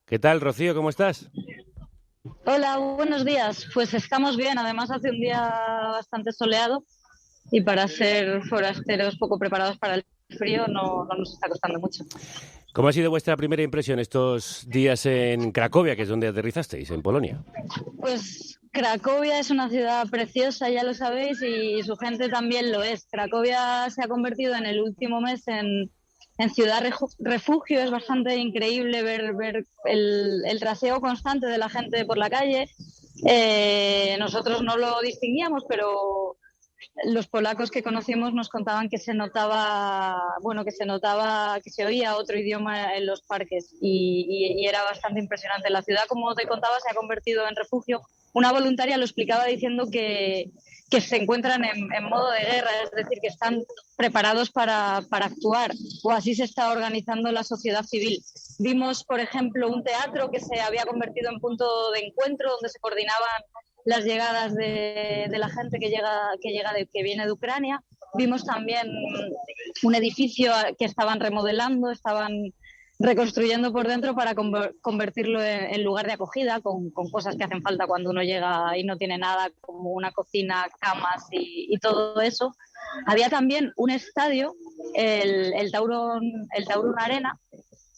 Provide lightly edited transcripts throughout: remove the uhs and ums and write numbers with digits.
¿Qué tal, Rocío? ¿Cómo estás? Hola, buenos días. Pues estamos bien, además hace un día bastante soleado y para ser forasteros poco preparados para el frío no nos está costando mucho. ¿Cómo ha sido vuestra primera impresión estos días en Cracovia, que es donde aterrizasteis, en Polonia? Pues Cracovia es una ciudad preciosa, ya lo sabéis, y su gente también lo es. Cracovia se ha convertido en el último mes en ciudad refugio. Es bastante increíble ver el traseo constante de la gente por la calle. Nosotros no lo distinguíamos, pero los polacos que conocimos nos contaban que se notaba, bueno, que se notaba que se oía otro idioma en los parques y era bastante impresionante. La ciudad, como te contaba, se ha convertido en refugio. Una voluntaria lo explicaba diciendo que se encuentran en modo de guerra, es decir, que están preparados para actuar, o así se está organizando la sociedad civil. Vimos, por ejemplo, un teatro que se había convertido en punto de encuentro donde se coordinaban las llegadas de la gente que viene de Ucrania. Vimos también un edificio que estaban remodelando, estaban reconstruyendo por dentro para convertirlo en lugar de acogida, con cosas que hacen falta cuando uno llega y no tiene nada, como una cocina, camas y todo eso. Había también un estadio, el Taurun Arena,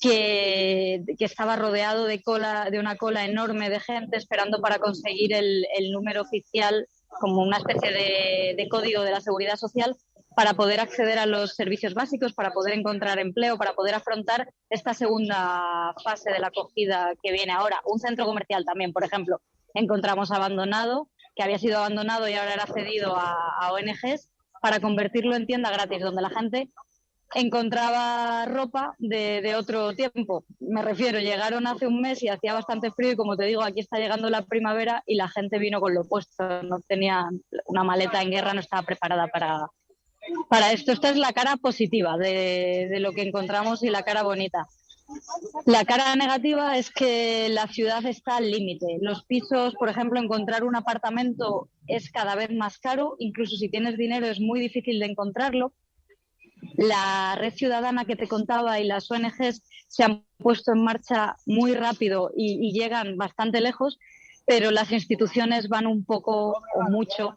que estaba rodeado de una cola enorme de gente esperando para conseguir el número oficial, como una especie de código de la seguridad social, para poder acceder a los servicios básicos, para poder encontrar empleo, para poder afrontar esta segunda fase de la acogida que viene ahora. Un centro comercial también, por ejemplo, encontramos abandonado, que había sido abandonado y ahora era cedido a ONGs para convertirlo en tienda gratis, donde la gente encontraba ropa de otro tiempo. Me refiero, llegaron hace un mes y hacía bastante frío y como te digo, aquí está llegando la primavera y la gente vino con lo puesto, no tenía una maleta en guerra, no estaba preparada para esto. Esta es la cara positiva de lo que encontramos y la cara bonita. La cara negativa es que la ciudad está al límite. Los pisos, por ejemplo, encontrar un apartamento es cada vez más caro, incluso si tienes dinero es muy difícil de encontrarlo. La red ciudadana que te contaba y las ONGs se han puesto en marcha muy rápido y llegan bastante lejos, pero las instituciones van un poco o mucho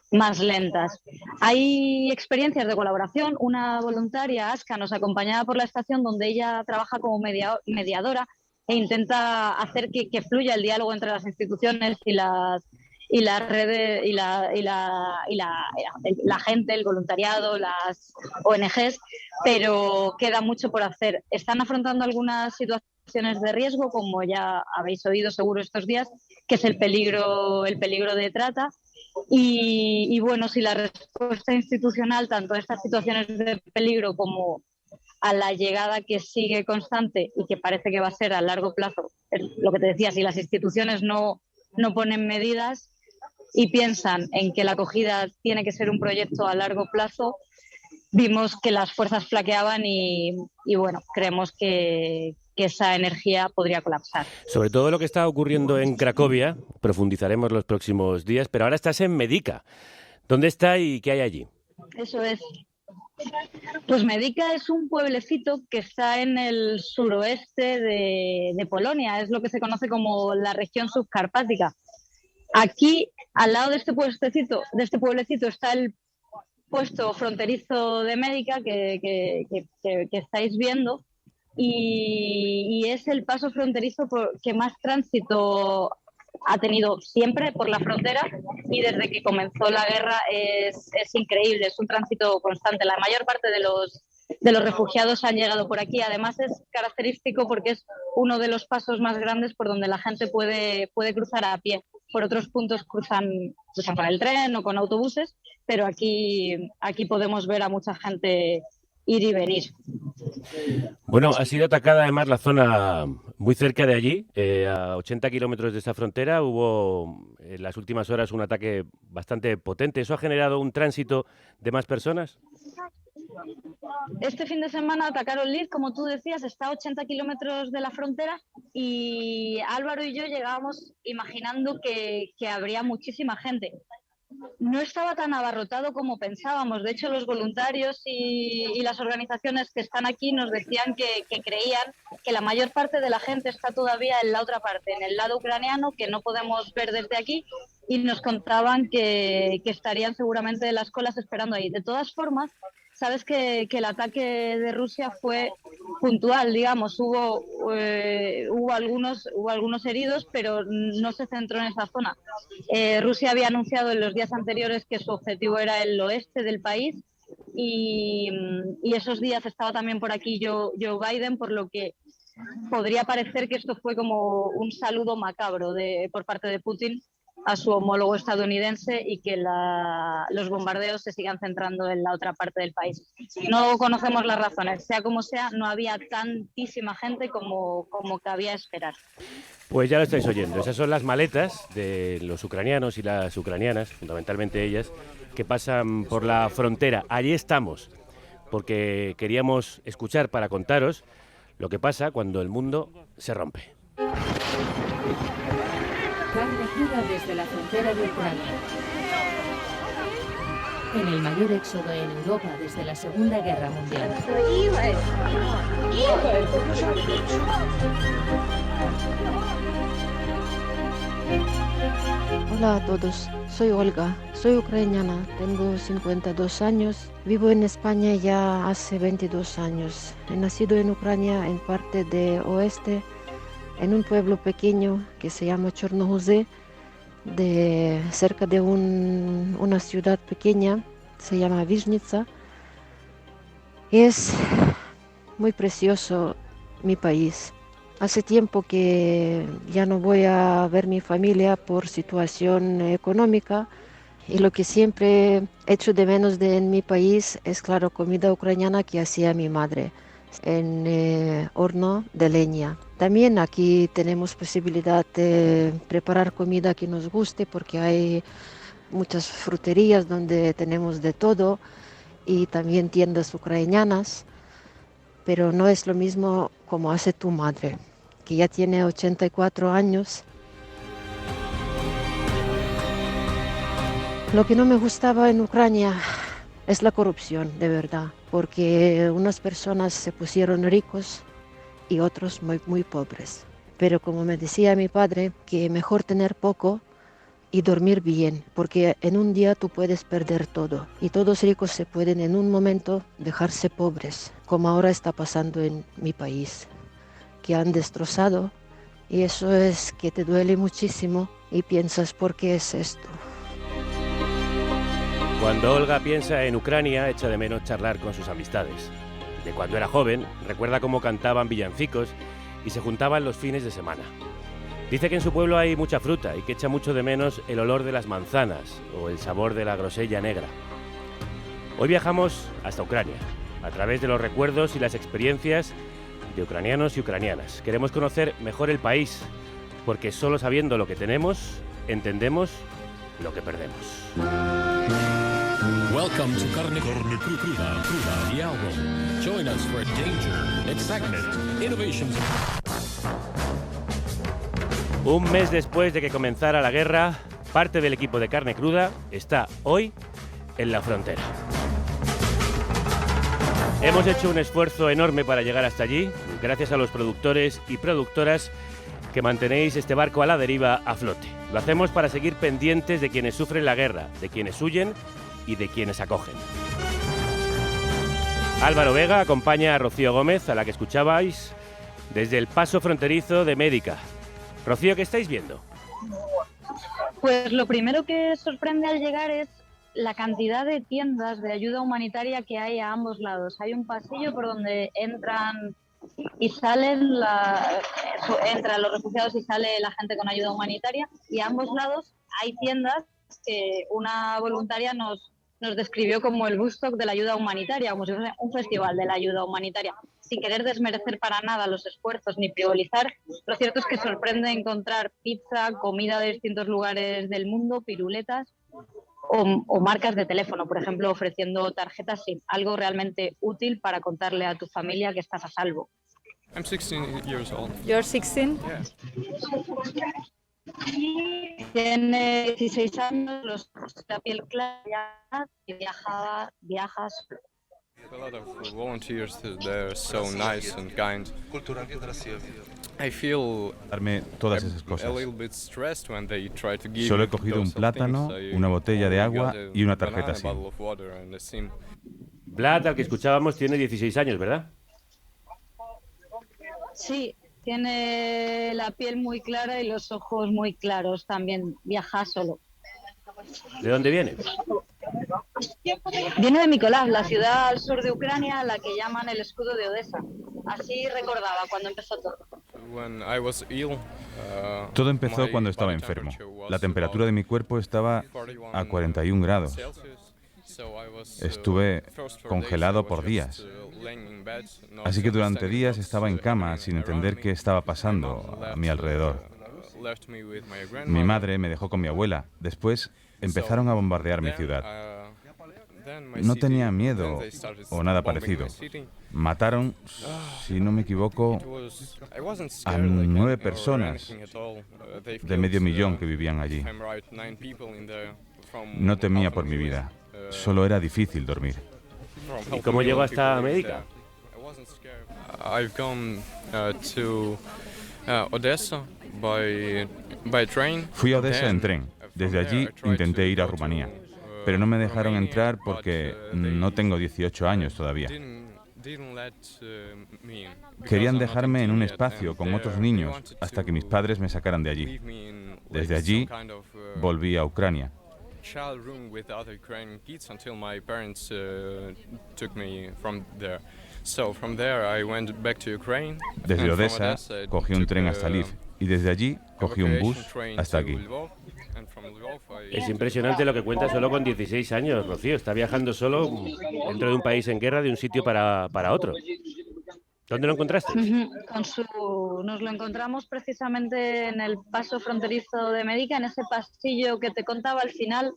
más lentas. Hay experiencias de colaboración. Una voluntaria, Aska, nos acompañaba por la estación donde ella trabaja como mediadora e intenta hacer que fluya el diálogo entre las instituciones y las redes la gente, el voluntariado, las ONGs, pero queda mucho por hacer. Están afrontando algunas situaciones de riesgo, como ya habéis oído seguro estos días, que es el peligro de trata. Bueno, si la respuesta institucional, tanto a estas situaciones de peligro como a la llegada que sigue constante y que parece que va a ser a largo plazo, es lo que te decía, si las instituciones no ponen medidas y piensan en que la acogida tiene que ser un proyecto a largo plazo, vimos que las fuerzas flaqueaban y bueno, creemos que esa energía podría colapsar. Sobre todo lo que está ocurriendo en Cracovia, profundizaremos los próximos días, pero ahora estás en Medica. ¿Dónde está y qué hay allí? Eso es. Pues Medica es un pueblecito que está en el suroeste de Polonia, es lo que se conoce como la región subcarpática. Aquí, al lado de este pueblecito está el puesto fronterizo de Médica que estáis viendo y es el paso fronterizo que más tránsito ha tenido siempre por la frontera y desde que comenzó la guerra es increíble, es un tránsito constante. La mayor parte de los refugiados han llegado por aquí. Además es característico porque es uno de los pasos más grandes por donde la gente puede cruzar a pie. Por otros puntos cruzan con el tren o con autobuses, pero aquí podemos ver a mucha gente ir y venir. Bueno, ha sido atacada además la zona muy cerca de allí, a 80 kilómetros de esta frontera. Hubo en las últimas horas un ataque bastante potente. ¿Eso ha generado un tránsito de más personas? Este fin de semana atacaron Lid, como tú decías, está a 80 kilómetros de la frontera y Álvaro y yo llegábamos imaginando que habría muchísima gente. no estaba tan abarrotado como pensábamos. De hecho, los voluntarios y las organizaciones que están aquí nos decían que creían que la mayor parte de la gente está todavía en la otra parte, en el lado ucraniano, que no podemos ver desde aquí, y nos contaban que estarían seguramente en las colas esperando ahí. De todas formas, sabes que el ataque de Rusia fue puntual, digamos, hubo algunos heridos, pero no se centró en esa zona. Rusia había anunciado en los días anteriores que su objetivo era el oeste del país y esos días estaba también por aquí Joe Biden, por lo que podría parecer que esto fue como un saludo macabro por parte de Putin a su homólogo estadounidense y que los bombardeos se sigan centrando en la otra parte del país. No conocemos las razones, sea como sea, no había tantísima gente como cabía esperar. Pues ya lo estáis oyendo, esas son las maletas de los ucranianos y las ucranianas, fundamentalmente ellas, que pasan por la frontera. Allí estamos, porque queríamos escuchar para contaros lo que pasa cuando el mundo se rompe. Carne cruda desde la frontera de Ucrania. En el mayor éxodo en Europa desde la Segunda Guerra Mundial. Hola a todos, soy Olga, soy ucraniana, tengo 52 años, vivo en España ya hace 22 años. He nacido en Ucrania, en parte de oeste, en un pueblo pequeño que se llama Chornohuze, cerca de una ciudad pequeña, se llama Vizhnitsa. Es muy precioso mi país. Hace tiempo que ya no voy a ver mi familia por situación económica y lo que siempre echo de menos en mi país es, claro, comida ucraniana que hacía mi madre en horno de leña. También aquí tenemos posibilidad de preparar comida que nos guste porque hay muchas fruterías donde tenemos de todo y también tiendas ucranianas, pero no es lo mismo como hace tu madre, que ya tiene 84 años. Lo que no me gustaba en Ucrania es la corrupción, de verdad, porque unas personas se pusieron ricos y otros muy, muy pobres. Pero como me decía mi padre, que mejor tener poco y dormir bien, porque en un día tú puedes perder todo y todos ricos se pueden en un momento dejarse pobres, como ahora está pasando en mi país, que han destrozado, y eso es que te duele muchísimo y piensas, ¿por qué es esto? Cuando Olga piensa en Ucrania, echa de menos charlar con sus amistades. De cuando era joven, recuerda cómo cantaban villancicos y se juntaban los fines de semana. Dice que en su pueblo hay mucha fruta y que echa mucho de menos el olor de las manzanas o el sabor de la grosella negra. Hoy viajamos hasta Ucrania, a través de los recuerdos y las experiencias de ucranianos y ucranianas. Queremos conocer mejor el país, porque solo sabiendo lo que tenemos, entendemos lo que perdemos. Welcome to Carne Cruda, the album. Join us for danger, excitement, innovations. Un mes después de que comenzara la guerra, parte del equipo de Carne Cruda está hoy en la frontera. Hemos hecho un esfuerzo enorme para llegar hasta allí, gracias a los productores y productoras que mantenéis este barco a la deriva a flote. Lo hacemos para seguir pendientes de quienes sufren la guerra, de quienes huyen y de quienes acogen. Álvaro Vega acompaña a Rocío Gómez, a la que escuchabais, desde el paso fronterizo de Médica. Rocío, ¿qué estáis viendo? Pues lo primero que sorprende al llegar es la cantidad de tiendas de ayuda humanitaria que hay a ambos lados. Hay un pasillo por donde entran y salen entran los refugiados y sale la gente con ayuda humanitaria, y a ambos lados hay tiendas que una voluntaria nos describió como el Woodstock de la ayuda humanitaria, como si fuese un festival de la ayuda humanitaria, sin querer desmerecer para nada los esfuerzos ni frivolizar. Lo cierto es que sorprende encontrar pizza, comida de distintos lugares del mundo, piruletas o marcas de teléfono, por ejemplo, ofreciendo tarjetas SIM, algo realmente útil para contarle a tu familia que estás a salvo. I'm 16 years old. You're 16? Yeah. Tiene 16 años, la piel clara y viaja solo. A lot of volunteers, they're so nice and kind. I feel darme todas esas a cosas. little bit stressed when they try to give Solo he cogido un those plátano, things. una botella de agua got a y una tarjeta banana, SIM. bottle of water, and a SIM. Vlad, al que escuchábamos, tiene 16 años, ¿verdad? Sí, tiene la piel muy clara y los ojos muy claros también. Viaja solo. ¿De dónde viene? Viene de Mykolaiv, la ciudad al sur de Ucrania, a la que llaman el escudo de Odessa. Así recordaba cuando empezó todo. When I was ill, Todo empezó my cuando estaba body enfermo. temperature was La temperatura de mi cuerpo estaba about 41 a 41 grados. Celsius. So I was, Estuve first 4 congelado days I por was días. just, laying in bed, not Así que durante understanding días what's, estaba en cama happening sin entender around qué me. estaba My pasando mom a left, mi alrededor. left me with my Mi grandmother. madre me dejó con mi abuela. Después empezaron a bombardear mi ciudad. Then my No city, tenía then miedo they started o nada bombing parecido. my city. Mataron, si no me equivoco, I wasn't a scared, like, 9 or personas anything at all. They've de medio killed, millón que vivían allí. if I'm right, 9 people in there from No temía half por of mi the vida. village, Solo era difícil dormir. from ¿Y half cómo a llegó million hasta people lived América? there. I wasn't scared. I've gone to Odessa by train. Fui a Odessa en Then, tren. from Desde there, allí I tried intenté to ir a go to, Rumanía, pero no me dejaron Romania, entrar but, porque they no tengo 18 años todavía. didn't let me in, because Querían I'm not dejarme en un 18 yet, espacio and con there otros they niños wanted hasta que mis to padres me sacaran de allí. leave me in, like, Desde some allí kind of, volví a Ucrania. child room with other Ukrainian kids until my parents took me from there. So from there I went back to Ukraine. Desde and from Odessa Odessa cogí un took tren a hasta Lviv y desde allí cogí un bus evacuation train hasta to aquí. Lvov, and from Lvov I- Es impresionante lo que cuenta solo con 16 años, Rocío. Está viajando solo dentro de un país en guerra de un sitio para otro. ¿Dónde lo encontraste? Nos lo encontramos precisamente en el paso fronterizo de Medica, en ese pasillo que te contaba al final.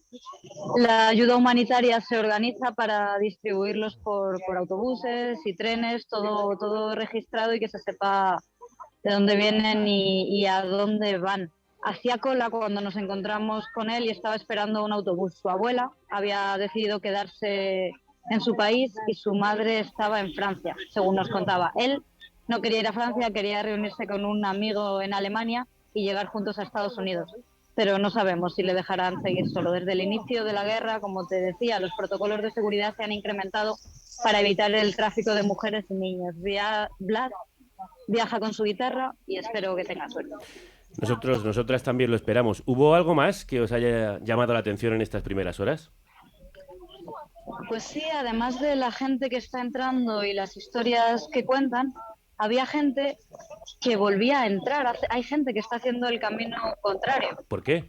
La ayuda humanitaria se organiza para distribuirlos por autobuses y trenes, todo registrado y que se sepa de dónde vienen y a dónde van. Hacía cola cuando nos encontramos con él y estaba esperando un autobús. Su abuela había decidido quedarse en su país y su madre estaba en Francia, según nos contaba. Él no quería ir a Francia, quería reunirse con un amigo en Alemania y llegar juntos a Estados Unidos. Pero no sabemos si le dejarán seguir solo. Desde el inicio de la guerra, como te decía, los protocolos de seguridad se han incrementado para evitar el tráfico de mujeres y niños. Vlad viaja con su guitarra y espero que tenga suerte. Nosotras también lo esperamos. ¿Hubo algo más que os haya llamado la atención en estas primeras horas? Pues sí, además de la gente que está entrando y las historias que cuentan, había gente que volvía a entrar. Hay gente que está haciendo el camino contrario. ¿Por qué?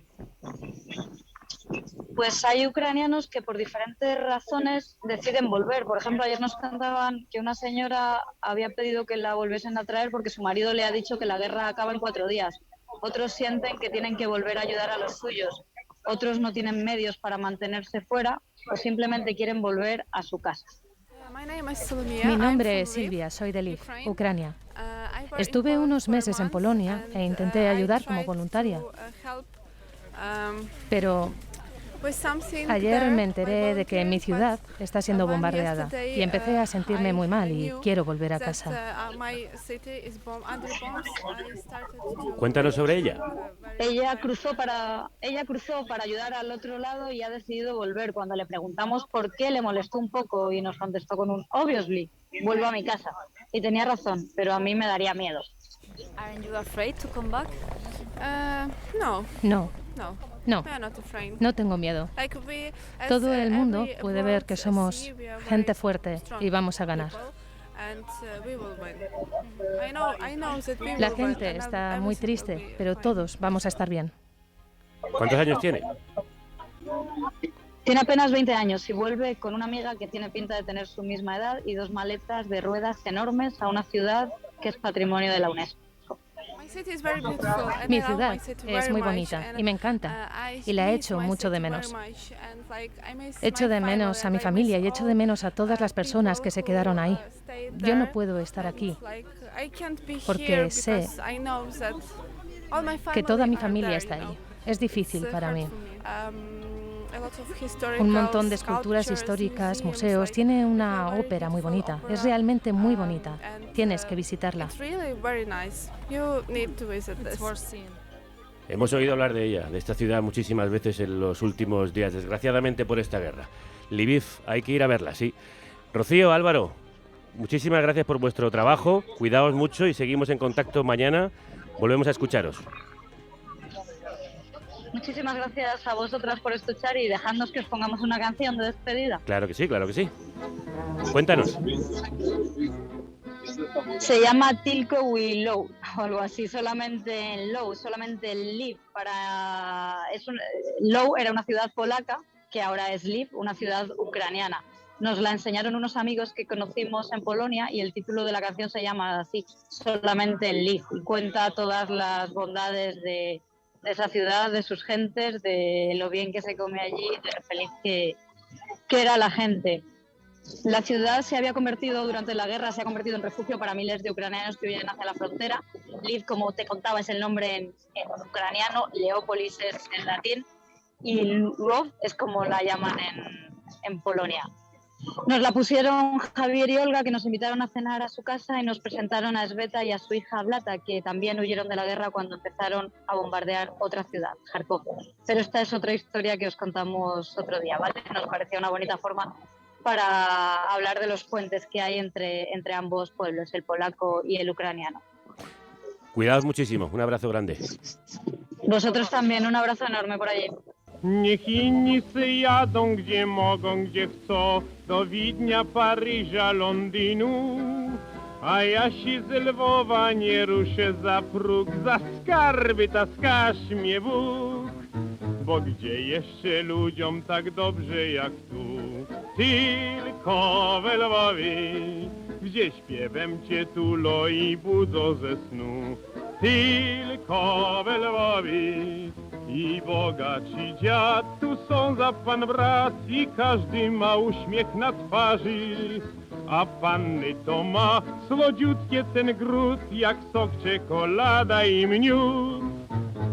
Pues hay ucranianos que por diferentes razones deciden volver. Por ejemplo, ayer nos contaban que una señora había pedido que la volviesen a traer porque su marido le ha dicho que la guerra acaba en 4 días. Otros sienten que tienen que volver a ayudar a los suyos. Otros no tienen medios para mantenerse fuera o simplemente quieren volver a su casa. Mi nombre es Silvia, soy de Lviv, Ucrania. Estuve unos meses en Polonia e intenté ayudar como voluntaria. Pero ayer me enteré de que mi ciudad está siendo bombardeada y empecé a sentirme muy mal y quiero volver a casa. Cuéntanos sobre ella. Ella cruzó para ayudar al otro lado y ha decidido volver. Cuando le preguntamos por qué, le molestó un poco y nos contestó con un obviously, vuelvo a mi casa. Y tenía razón, pero a mí me daría miedo. No, no tengo miedo. Todo el mundo puede ver que somos gente fuerte y vamos a ganar. La gente está muy triste, pero todos vamos a estar bien. ¿Cuántos años tiene? Tiene apenas 20 años y vuelve con una amiga que tiene pinta de tener su misma edad y 2 maletas de ruedas enormes a una ciudad que es patrimonio de la UNESCO. Mi ciudad es muy bonita y me encanta y la echo mucho de menos. Echo de menos a mi familia y echo de menos a todas las personas que se quedaron ahí. Yo no puedo estar aquí porque sé que toda mi familia está ahí. Es difícil para mí. Un montón de esculturas históricas, museos, tiene una ópera muy bonita, es realmente muy bonita. Tienes que visitarla. Hemos oído hablar de ella, de esta ciudad, muchísimas veces en los últimos días, desgraciadamente por esta guerra. Lviv, hay que ir a verla, sí. Rocío, Álvaro, muchísimas gracias por vuestro trabajo, cuidaos mucho y seguimos en contacto mañana. Volvemos a escucharos. Muchísimas gracias a vosotras por escuchar y dejadnos que os pongamos una canción de despedida. Claro que sí, claro que sí. Cuéntanos. Se llama Tilko We Low, o algo así, solamente en Low, solamente en Lviv. Low era una ciudad polaca, que ahora es Lviv, una ciudad ucraniana. Nos la enseñaron unos amigos que conocimos en Polonia y el título de la canción se llama así, solamente en Lviv. Y cuenta todas las bondades de esa ciudad, de sus gentes, de lo bien que se come allí, de lo feliz que era la gente. La ciudad durante la guerra, se ha convertido en refugio para miles de ucranianos que huyen hacia la frontera. Lviv, como te contaba, es el nombre en ucraniano, Leópolis es en latín y Lwów es como la llaman en Polonia. Nos la pusieron Javier y Olga, que nos invitaron a cenar a su casa y nos presentaron a Sveta y a su hija Blata, que también huyeron de la guerra cuando empezaron a bombardear otra ciudad, Kharkov. Pero esta es otra historia que os contamos otro día, ¿vale? Nos parecía una bonita forma para hablar de los puentes que hay entre ambos pueblos, el polaco y el ucraniano. Cuidaos muchísimo, un abrazo grande. Vosotros también, un abrazo enorme por allí. Niech inni se jadą gdzie mogą, gdzie chcą, do Widnia, Paryża, Londynu. A ja się z Lwowa nie ruszę za próg, za skarby taskasz mnie Bóg. Bo gdzie jeszcze ludziom tak dobrze jak tu, tylko we Lwowie, gdzie śpiewem cię tulo i budzą ze snu, tylko we Lwowie. I bogaci dziad tu są za pan brat i każdy ma uśmiech na twarzy. A panny to ma słodziutkie ten gród, jak sok, czekolada i miód.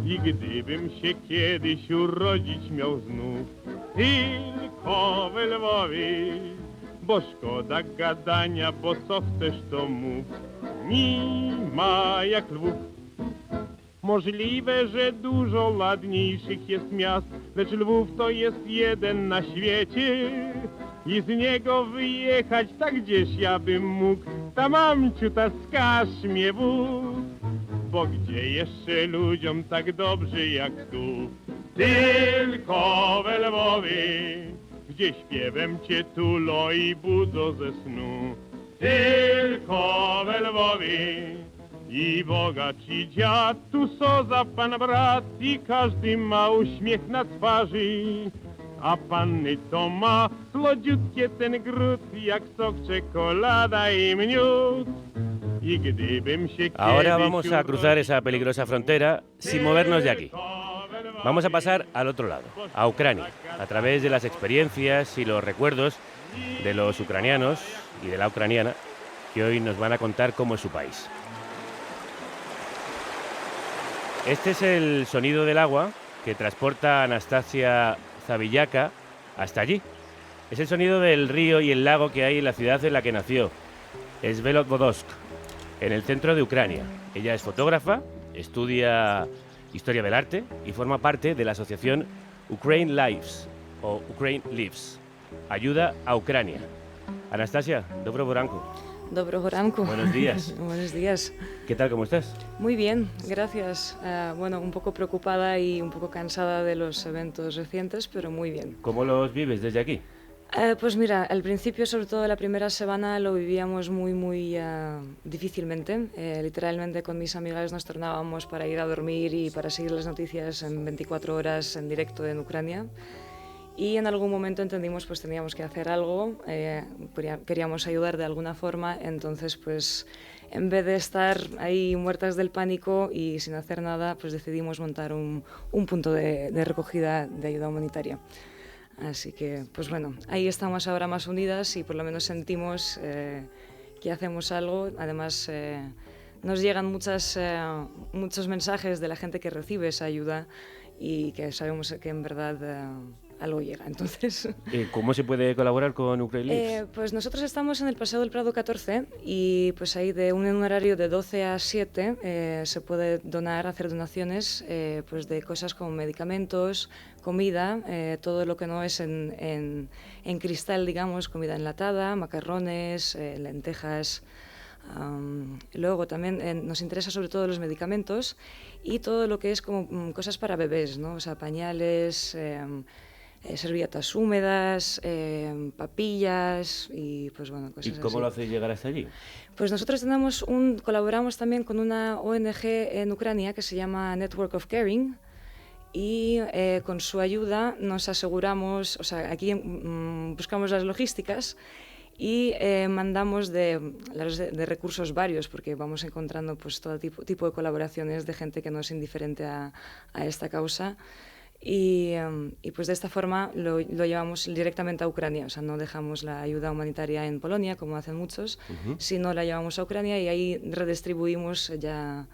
I gdybym się kiedyś urodzić miał znów, tylko we Lwowie, bo szkoda gadania, bo co chcesz to mów, nie ma jak Lwów. Możliwe, że dużo ładniejszych jest miast, lecz Lwów to jest jeden na świecie. I z niego wyjechać tak gdzieś ja bym mógł, ta mamciu, ta skaż mnie Bóg. Bo gdzie jeszcze ludziom tak dobrze jak tu, tylko we Lwowie, gdzie śpiewem cię tulo i budzą ze snu, tylko we Lwowie. I bogaci dziad tu są za pan brat i każdy ma uśmiech na twarzy. A panny to ma słodziutkie ten gród, jak sok, czekolada i miód. I gdybym się Ahora vamos a cruzar esa peligrosa frontera sin movernos de aquí. Vamos a pasar al otro lado, a Ucrania, a través de las experiencias y los recuerdos de los ucranianos y de la ucraniana, que hoy nos van a contar cómo es su país. Este es el sonido del agua que transporta a Anastasia Zavillaka hasta allí. Es el sonido del río y el lago que hay en la ciudad en la que nació, Svelodvodsk, en el centro de Ucrania. Ella es fotógrafa, estudia historia del arte y forma parte de la asociación Ukraine Lives o Ukraine Lives. Ayuda a Ucrania. Anastasia, Dobro Ranku. Dobro ranku. Buenos días. Buenos días. ¿Qué tal, cómo estás? Muy bien, gracias. Bueno, un poco preocupada y un poco cansada de los eventos recientes, pero muy bien. ¿Cómo los vives desde aquí? Pues mira, al principio, sobre todo la primera semana, lo vivíamos muy difícilmente. Literalmente con mis amigas nos tornábamos para ir a dormir y para seguir las noticias en 24 horas en directo en Ucrania. Y en algún momento entendimos pues teníamos que hacer algo, queríamos ayudar de alguna forma, entonces pues en vez de estar ahí muertas del pánico y sin hacer nada, pues decidimos montar un punto de recogida de ayuda humanitaria. Así que pues bueno, ahí estamos ahora más unidas y por lo menos sentimos que hacemos algo, además nos llegan muchos mensajes de la gente que recibe esa ayuda y que sabemos que en verdad algo llega. Entonces, ¿cómo se puede colaborar con Ukraine? Pues nosotros estamos en el Paseo del Prado 14 y pues ahí en un horario de 12 a 7 se puede hacer donaciones pues de cosas como medicamentos, comida, todo lo que no es en cristal, digamos, comida enlatada, macarrones, lentejas. Luego también nos interesa sobre todo los medicamentos y todo lo que es como cosas para bebés, ¿no? O sea, pañales, servilletas húmedas, papillas y pues bueno, cosas así. ¿Y cómo lo hacéis llegar hasta allí? Pues nosotros colaboramos también con una ONG en Ucrania que se llama Network of Caring y con su ayuda nos aseguramos, o sea, aquí buscamos las logísticas y mandamos de recursos varios, porque vamos encontrando pues todo tipo de colaboraciones de gente que no es indiferente a esta causa. Y pues de esta forma lo llevamos directamente a Ucrania, o sea, no dejamos la ayuda humanitaria en Polonia, como hacen muchos, sino la llevamos a Ucrania y ahí redistribuimos ya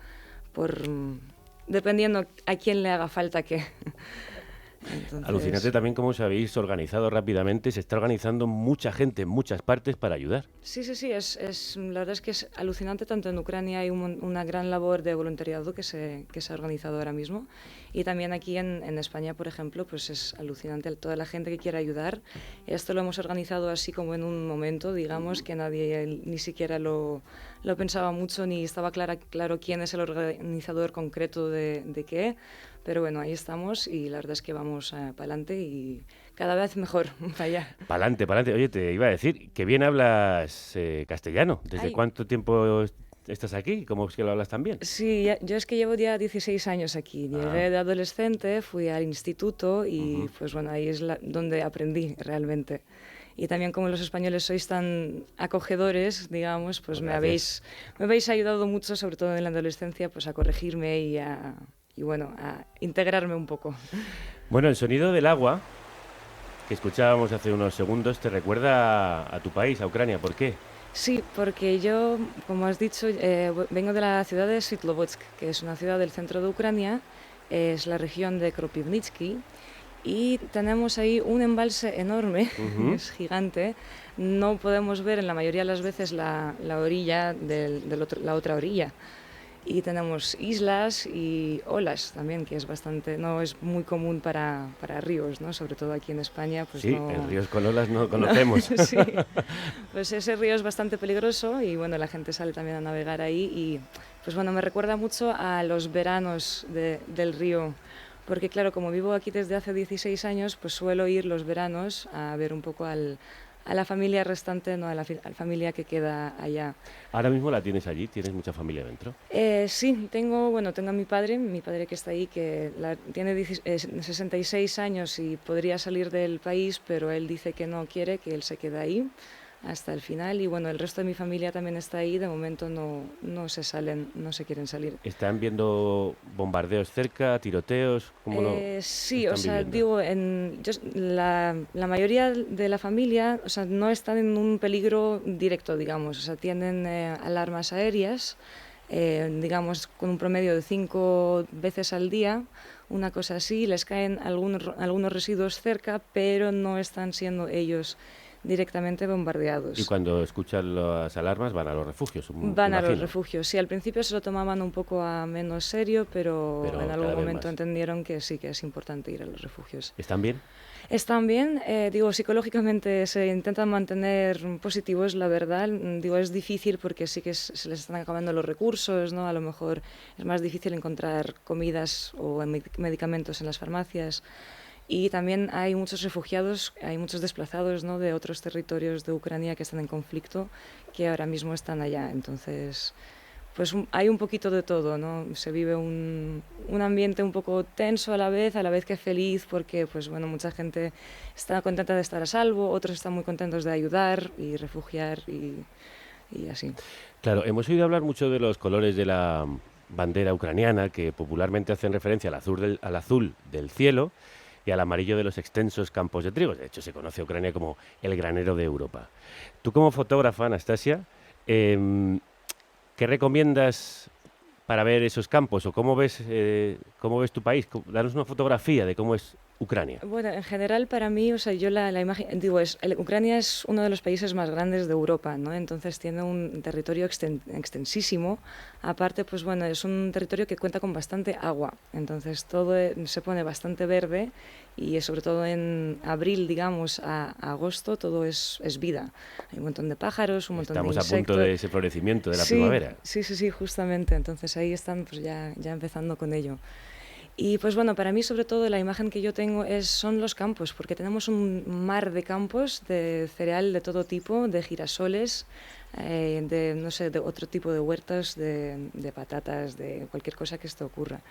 dependiendo a quién le haga falta qué. Entonces... Alucinante también cómo os habéis organizado rápidamente. Se está organizando mucha gente en muchas partes para ayudar. Sí, la verdad es que es alucinante. Tanto en Ucrania hay una gran labor de voluntariado que se ha organizado ahora mismo, y también aquí en España, por ejemplo, pues es alucinante toda la gente que quiere ayudar. Esto lo hemos organizado así como en un momento, digamos, que nadie ni siquiera lo pensaba mucho, ni estaba claro quién es el organizador concreto de qué. Pero bueno, ahí estamos y la verdad es que vamos para adelante y cada vez mejor para allá. Para adelante. Oye, te iba a decir, que bien hablas castellano. ¿Desde cuánto tiempo estás aquí? ¿Cómo es que lo hablas tan bien? Sí, yo es que llevo ya 16 años aquí. Llegué de adolescente, fui al instituto y pues bueno, ahí es donde aprendí realmente. Y también como los españoles sois tan acogedores, digamos, pues me habéis ayudado mucho, sobre todo en la adolescencia, pues a corregirme y a integrarme un poco. Bueno, el sonido del agua que escuchábamos hace unos segundos te recuerda a tu país, a Ucrania. ¿Por qué? Sí, porque yo, como has dicho, vengo de la ciudad de Svitlovodsk, que es una ciudad del centro de Ucrania, es la región de Kropivnitsky, y tenemos ahí un embalse enorme, es gigante. No podemos ver en la mayoría de las veces la orilla la otra orilla. Y tenemos islas y olas también, que no es muy común para ríos, ¿no? Sobre todo aquí en España. Pues sí, en ríos con olas no conocemos. Sí, pues ese río es bastante peligroso y bueno, la gente sale también a navegar ahí y pues bueno, me recuerda mucho a los veranos del río, porque claro, como vivo aquí desde hace 16 años, pues suelo ir los veranos a ver un poco a la familia restante, no a la familia que queda allá. ¿Ahora mismo la tienes allí? ¿Tienes mucha familia dentro? Sí, tengo a mi padre que está ahí, que tiene 66 años y podría salir del país, pero él dice que no quiere, que él se queda ahí hasta el final. Y bueno, el resto de mi familia también está ahí, de momento no se quieren salir. ¿Están viendo bombardeos cerca, tiroteos? Sí, o sea, digo, la mayoría de la familia, o sea, no están en un peligro directo, digamos, o sea, tienen alarmas aéreas, digamos, con un promedio de 5 veces al día, una cosa así, les caen algunos residuos cerca, pero no están siendo ellos directamente bombardeados. Y cuando escuchan las alarmas van a los refugios. Van a los refugios, sí. Al principio se lo tomaban un poco a menos serio, pero en algún momento entendieron que sí que es importante ir a los refugios. ¿Están bien? Están bien, digo, psicológicamente se intentan mantener positivos, la verdad. Digo, es difícil porque sí que se les están acabando los recursos, ¿no? A lo mejor es más difícil encontrar comidas o medicamentos en las farmacias. Y también hay muchos refugiados, hay muchos desplazados, ¿no? De otros territorios de Ucrania que están en conflicto, que ahora mismo están allá. Entonces, pues hay un poquito de todo, ¿no? Se vive un ambiente un poco tenso a la vez que feliz, porque pues bueno, mucha gente está contenta de estar a salvo, otros están muy contentos de ayudar y refugiar y así. Claro, hemos oído hablar mucho de los colores de la bandera ucraniana, que popularmente hacen referencia al azul del cielo y al amarillo de los extensos campos de trigo. De hecho, se conoce a Ucrania como el granero de Europa. Tú, como fotógrafa, Anastasia, ¿Qué recomiendas para ver esos campos? ¿O cómo ves tu país? Danos una fotografía de cómo es Ucrania. Bueno, en general para mí, o sea, yo la imagen, digo, Ucrania es uno de los países más grandes de Europa, ¿no? Entonces tiene un territorio extensísimo. Aparte, pues bueno, es un territorio que cuenta con bastante agua. Entonces todo se pone bastante verde y sobre todo en abril, digamos, a agosto, todo es vida. Hay un montón de pájaros, un montón de insectos. Estamos a punto de ese florecimiento de la primavera. Sí, justamente. Entonces ahí están pues ya empezando con ello. Y pues bueno, para mí sobre todo la imagen que yo tengo son los campos, porque tenemos un mar de campos de cereal de todo tipo, de girasoles, de no sé, de otro tipo de huertas, de patatas, de cualquier cosa que esto ocurra.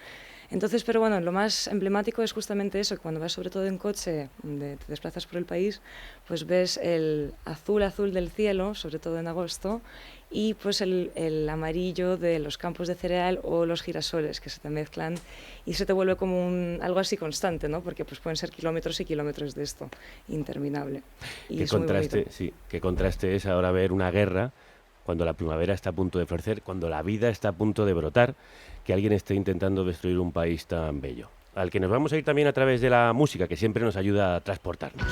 Entonces, pero bueno, lo más emblemático es justamente eso, que cuando vas sobre todo en coche, te desplazas por el país, pues ves el azul del cielo, sobre todo en agosto, y pues el amarillo de los campos de cereal o los girasoles que se te mezclan y se te vuelve como algo así constante, ¿no? Porque pues pueden ser kilómetros y kilómetros de esto, interminable. Y qué contraste, sí, qué contraste es ahora ver una guerra cuando la primavera está a punto de florecer, cuando la vida está a punto de brotar, que alguien esté intentando destruir un país tan bello, al que nos vamos a ir también a través de la música, que siempre nos ayuda a transportarnos.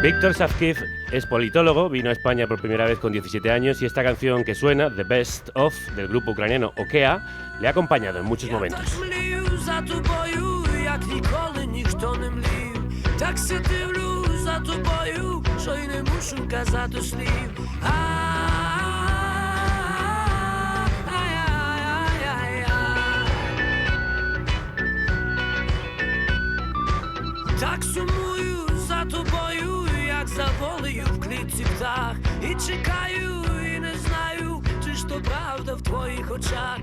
Víctor Savkiv es politólogo, vino a España por primera vez con 17 años y esta canción que suena, The Best Of, del grupo ucraniano Okea, le ha acompañado en muchos momentos. За волею в клітці птах і чекаю, і не знаю, чи ж то правда в твоїх очах.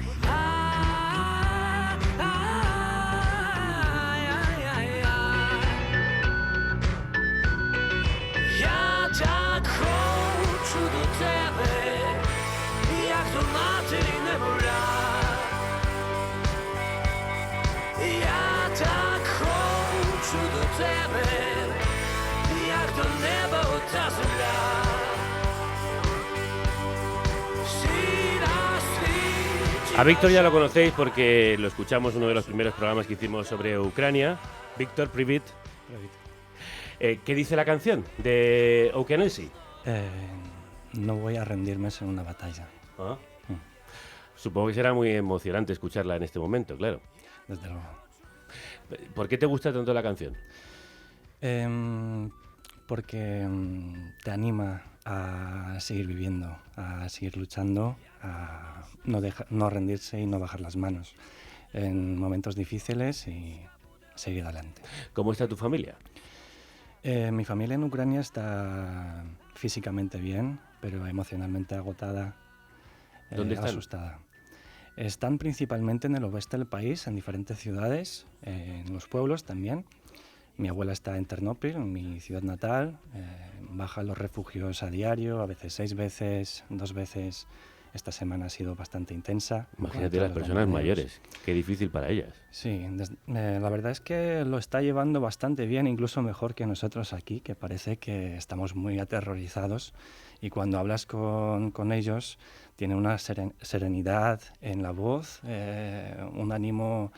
Я так хочу до тебе, як до матері немовля. Я так хочу до тебе, до неба ота земля. A Víctor ya lo conocéis porque lo escuchamos en uno de los primeros programas que hicimos sobre Ucrania. Víctor, Privit. ¿Qué dice la canción de Okeanisy? No voy a rendirme en una batalla. ¿Ah? Supongo que será muy emocionante escucharla en este momento, claro. Desde luego. ¿Por qué te gusta tanto la canción? Porque te anima a seguir viviendo, a seguir luchando, a no rendirse y no bajar las manos en momentos difíciles y seguir adelante. ¿Cómo está tu familia? Mi familia en Ucrania está físicamente bien, pero emocionalmente agotada, ¿Dónde están? asustada. Están principalmente en el oeste del país, en diferentes ciudades, en los pueblos también. Mi abuela está en Ternópil, en mi ciudad natal, baja a los refugios a diario, a veces 6 veces, 2 veces. Esta semana ha sido bastante intensa. Imagínate las personas mayores, qué difícil para ellas. Sí, la verdad es que lo está llevando bastante bien, incluso mejor que nosotros aquí, que parece que estamos muy aterrorizados y cuando hablas con ellos tienen una serenidad en la voz, un ánimo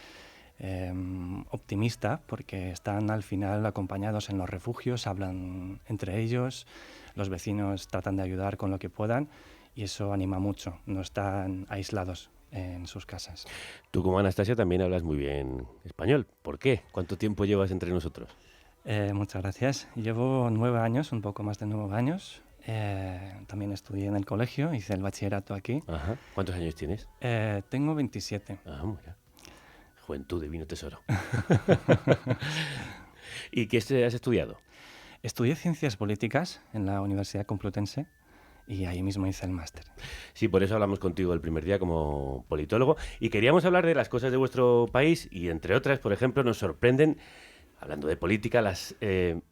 optimista porque están al final acompañados en los refugios, hablan entre ellos, los vecinos tratan de ayudar con lo que puedan y eso anima mucho, no están aislados en sus casas. Tú como Anastasia también hablas muy bien español, ¿por qué? ¿Cuánto tiempo llevas entre nosotros? Muchas gracias, llevo 9 años, un poco más de 9 años. También estudié en el colegio, hice el bachillerato aquí. Ajá. ¿Cuántos años tienes? Tengo 27. Ah, mira. Juventud, divino tesoro. ¿Y qué has estudiado? Estudié Ciencias Políticas en la Universidad Complutense y ahí mismo hice el máster. Sí, por eso hablamos contigo el primer día como politólogo y queríamos hablar de las cosas de vuestro país y, entre otras, por ejemplo, nos sorprenden, hablando de política, las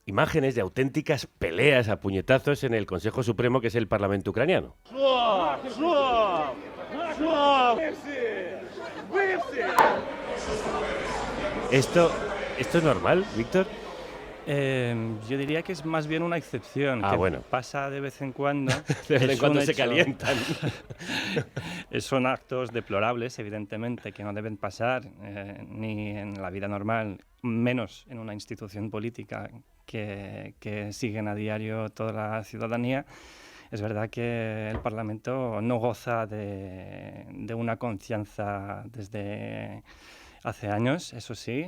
imágenes de auténticas peleas a puñetazos en el Consejo Supremo, que es el Parlamento ucraniano. ¿Esto es normal, Víctor? Yo diría que es más bien una excepción, que bueno. pasa de vez en cuando. De vez en cuando se calientan. Son actos deplorables, evidentemente, que no deben pasar ni en la vida normal, menos en una institución política que siguen a diario toda la ciudadanía. Es verdad que el Parlamento no goza de una confianza desde hace años, eso sí,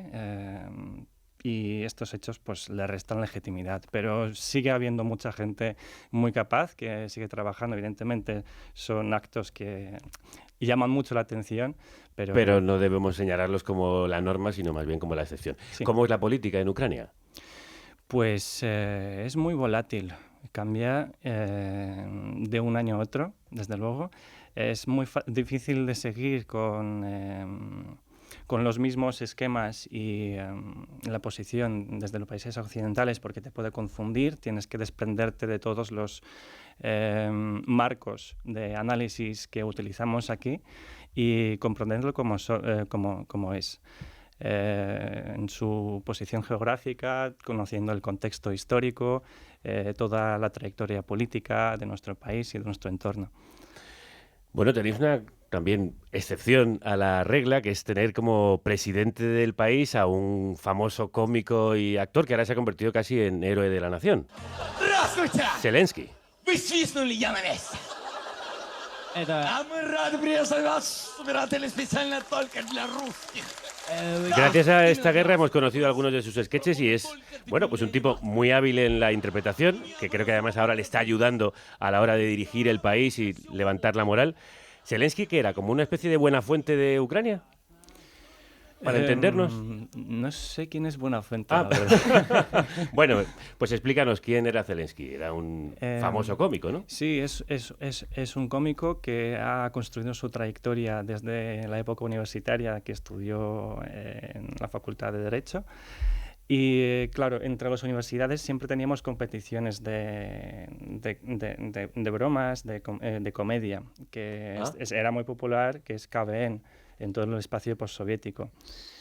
y estos hechos pues le restan legitimidad, pero sigue habiendo mucha gente muy capaz que sigue trabajando. Evidentemente son actos que llaman mucho la atención, pero no debemos señalarlos como la norma, sino más bien como la excepción. Sí. ¿Cómo es la política en Ucrania? Pues es muy volátil, cambia de un año a otro, desde luego. Es muy difícil de seguir con los mismos esquemas y la posición desde los países occidentales, porque te puede confundir, tienes que desprenderte de todos los marcos de análisis que utilizamos aquí y comprenderlo como es. En su posición geográfica, conociendo el contexto histórico, toda la trayectoria política de nuestro país y de nuestro entorno. Bueno, tenéis una también excepción a la regla, que es tener como presidente del país a un famoso cómico y actor que ahora se ha convertido casi en héroe de la nación. Zelensky. Вы свистнули, я на месте. А мы рады приветствовать вас, собиратели, специально только для русских. Gracias a esta guerra hemos conocido algunos de sus sketches y es, bueno, pues un tipo muy hábil en la interpretación, que creo que además ahora le está ayudando a la hora de dirigir el país y levantar la moral. ¿Zelensky qué era? ¿Como una especie de Buenafuente de Ucrania? Para entendernos. No sé quién es Buenafuente. Bueno, pues explícanos quién era Zelensky. Era un famoso cómico, ¿no? Sí, es un cómico que ha construido su trayectoria desde la época universitaria, que estudió en la Facultad de Derecho. Y claro, entre las universidades siempre teníamos competiciones de bromas, de comedia, que era muy popular, que es KVN, en todo el espacio postsoviético.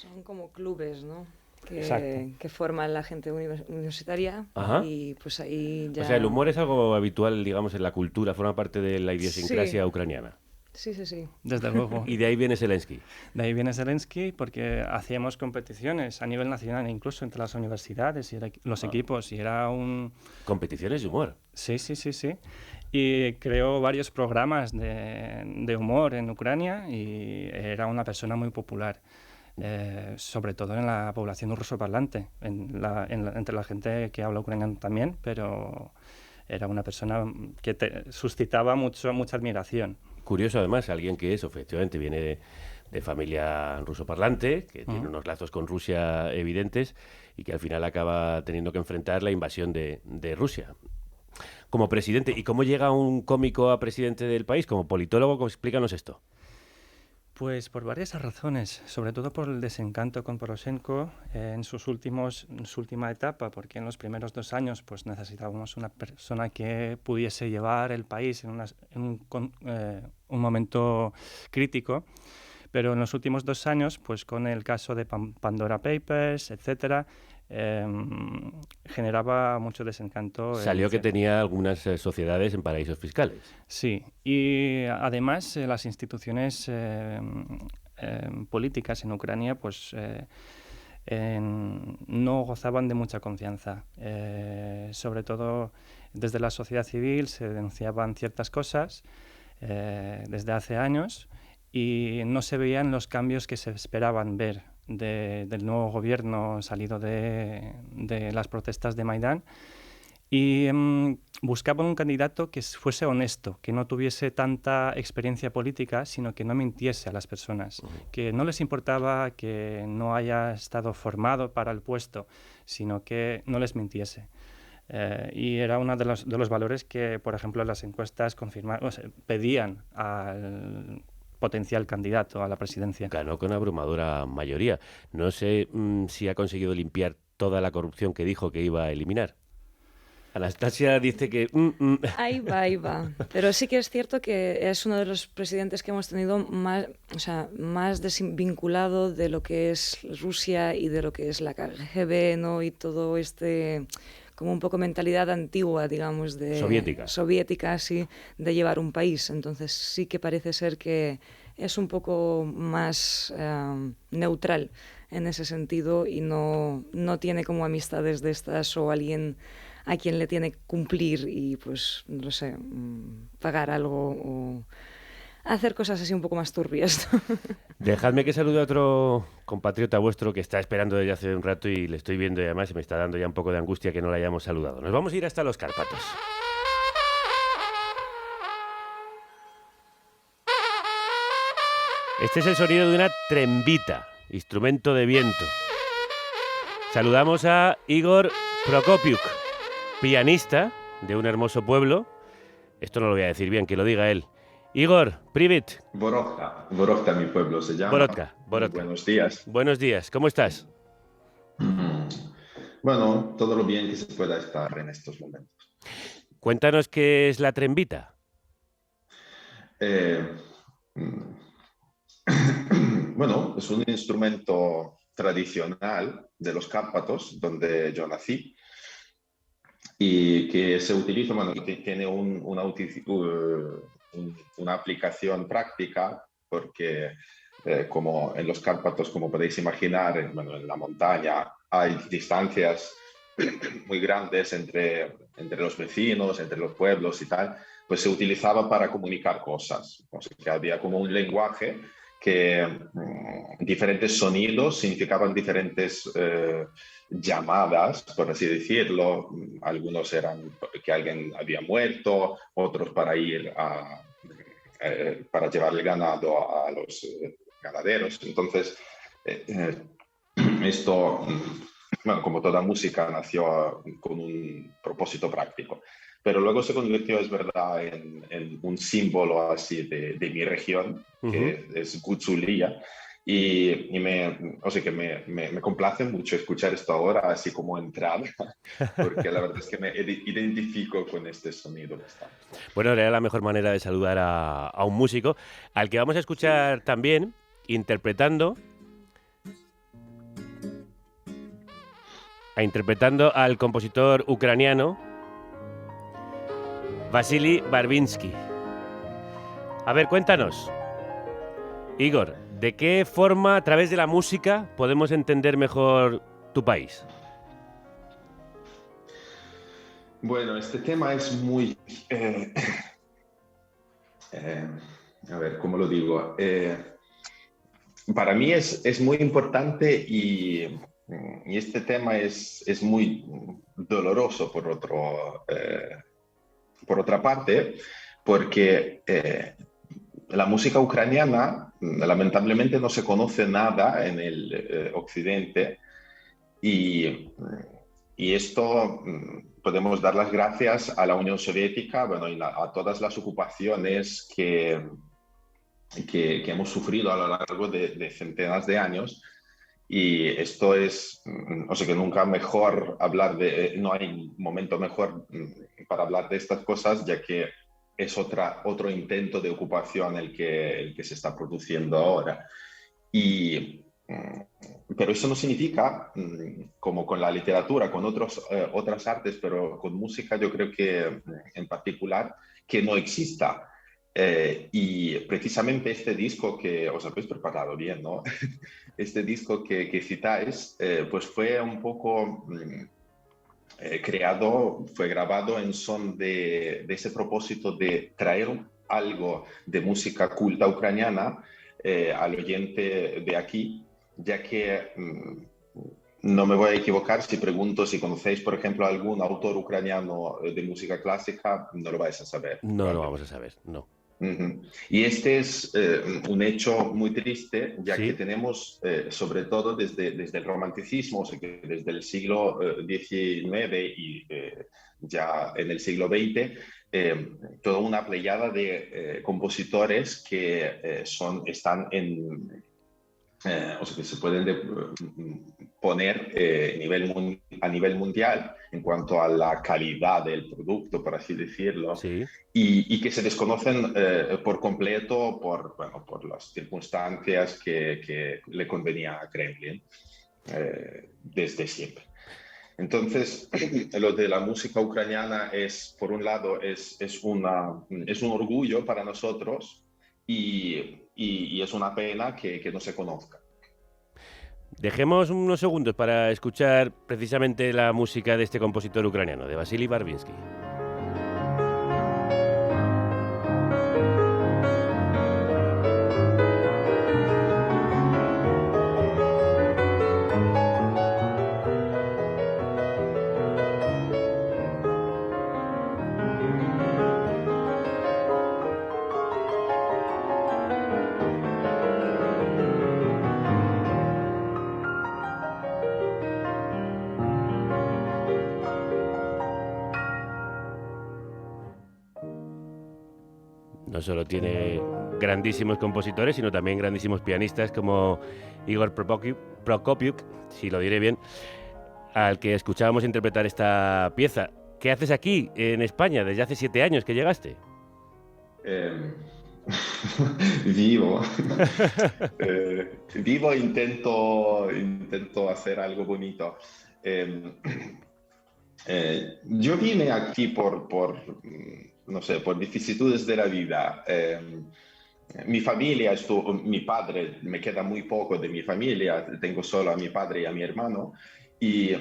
Son como clubes, ¿no? Que forman la gente universitaria. Ajá. Y pues ahí ya... O sea, el humor es algo habitual, digamos, en la cultura, forma parte de la idiosincrasia ucraniana. Sí. Desde luego. ¿Y de ahí viene Zelensky? De ahí viene Zelensky porque hacíamos competiciones a nivel nacional, incluso entre las universidades y los equipos, y era un... ¿Competiciones de humor? Sí. Y creó varios programas de humor en Ucrania y era una persona muy popular, sobre todo en la población rusoparlante, entre la gente que habla ucraniano también, pero era una persona que suscitaba mucha admiración. Curioso, además, alguien que efectivamente viene de familia rusoparlante, que tiene unos lazos con Rusia evidentes y que al final acaba teniendo que enfrentar la invasión de Rusia. Como presidente, ¿y cómo llega un cómico a presidente del país? Como politólogo, explícanos esto. Pues por varias razones, sobre todo por el desencanto con Poroshenko en su última etapa, porque en los primeros 2 años pues necesitábamos una persona que pudiese llevar el país en un momento crítico, pero en los últimos 2 años, pues con el caso de Pandora Papers, etcétera, generaba mucho desencanto. Salió que tenía algunas sociedades en paraísos fiscales. Sí, y además las instituciones políticas en Ucrania pues no gozaban de mucha confianza. Sobre todo desde la sociedad civil se denunciaban ciertas cosas desde hace años y no se veían los cambios que se esperaban ver del nuevo gobierno salido de las protestas de Maidán, y buscaban un candidato que fuese honesto, que no tuviese tanta experiencia política, sino que no mintiese a las personas, que no les importaba que no haya estado formado para el puesto, sino que no les mintiese. Y era uno de los valores que, por ejemplo, las encuestas pedían al potencial candidato a la presidencia. Ganó con abrumadora mayoría. No sé si ha conseguido limpiar toda la corrupción que dijo que iba a eliminar. Anastasia dice que... Ahí va. Pero sí que es cierto que es uno de los presidentes que hemos tenido más desvinculado de lo que es Rusia y de lo que es la KGB, ¿no? Y todo como un poco mentalidad antigua, digamos, soviética, así, de llevar un país. Entonces sí que parece ser que es un poco más neutral en ese sentido y no tiene como amistades de estas o alguien a quien le tiene que cumplir y, pues, no sé, pagar algo o hacer cosas así un poco más turbias. Dejadme que salude a otro compatriota vuestro que está esperando desde hace un rato y le estoy viendo y además se me está dando ya un poco de angustia que no le hayamos saludado. Nos vamos a ir hasta los Cárpatos. Este es el sonido de una trembita, instrumento de viento. Saludamos a Igor Prokopiuk, pianista de un hermoso pueblo. Esto no lo voy a decir bien, que lo diga él. Igor, Privit. Borodka, mi pueblo se llama. Borodka. Buenos días. Buenos días, ¿cómo estás? Bueno, todo lo bien que se pueda estar en estos momentos. Cuéntanos qué es la trembita. Bueno, es un instrumento tradicional de los Cárpatos, donde yo nací, y que se utiliza, bueno, que tiene una aplicación práctica, porque como en los Cárpatos, como podéis imaginar, en la montaña hay distancias muy grandes entre los vecinos, entre los pueblos y tal, pues se utilizaba para comunicar cosas. O sea, que había como un lenguaje que diferentes sonidos significaban diferentes llamadas, por así decirlo. Algunos eran que alguien había muerto, otros para ir para llevar el ganado a los ganaderos. Entonces, esto, bueno, como toda música, nació con un propósito práctico. Pero luego se convirtió, es verdad, en un símbolo así de mi región, que es Gutzulia. Y me complace mucho escuchar esto ahora, así como entrada, porque la verdad es que me identifico con este sonido. Bueno, era la mejor manera de saludar a un músico, al que vamos a escuchar también, interpretando al compositor ucraniano Vasily Barvinsky. A ver, cuéntanos, Igor, ¿de qué forma, a través de la música, podemos entender mejor tu país? Bueno, este tema es muy... a ver, ¿cómo lo digo? Para mí es muy importante y este tema es muy doloroso por otra parte, porque la música ucraniana lamentablemente no se conoce nada en el occidente y esto podemos dar las gracias a la Unión Soviética, bueno, y a todas las ocupaciones que hemos sufrido a lo largo de centenas de años. Y esto es, o sea, que nunca mejor hablar no hay momento mejor para hablar de estas cosas, ya que es otro intento de ocupación el que se está produciendo ahora. Pero eso no significa, como con la literatura, con otras artes, pero con música yo creo que en particular, que no exista. Y precisamente este disco que os habéis preparado bien, ¿no? Este disco que citáis, pues fue un poco fue grabado en son de ese propósito de traer algo de música culta ucraniana al oyente de aquí, ya que no me voy a equivocar si pregunto si conocéis, por ejemplo, algún autor ucraniano de música clásica, no lo vais a saber. No lo vamos a saber, no. Y este es un hecho muy triste, ya que tenemos, sobre todo desde el romanticismo, o sea, que desde el siglo XIX y ya en el siglo XX, toda una pleyada de compositores que están o sea, que se pueden poner a nivel mundial en cuanto a la calidad del producto, por así decirlo, sí. y que se desconocen por completo por las circunstancias que le convenía a Kremlin desde siempre. Entonces, lo de la música ucraniana por un lado, es un orgullo para nosotros y es una pena que no se conozca. Dejemos unos segundos para escuchar precisamente la música de este compositor ucraniano, de Vasily Barvinsky. No solo tiene grandísimos compositores, sino también grandísimos pianistas como Igor Prokopyuk, si lo diré bien, al que escuchábamos interpretar esta pieza. ¿Qué haces aquí, en España, desde hace 7 años que llegaste? Vivo. Vivo e intento hacer algo bonito. Yo vine aquí no sé, por vicisitudes de la vida. Mi familia, mi padre, me queda muy poco de mi familia, tengo solo a mi padre y a mi hermano, y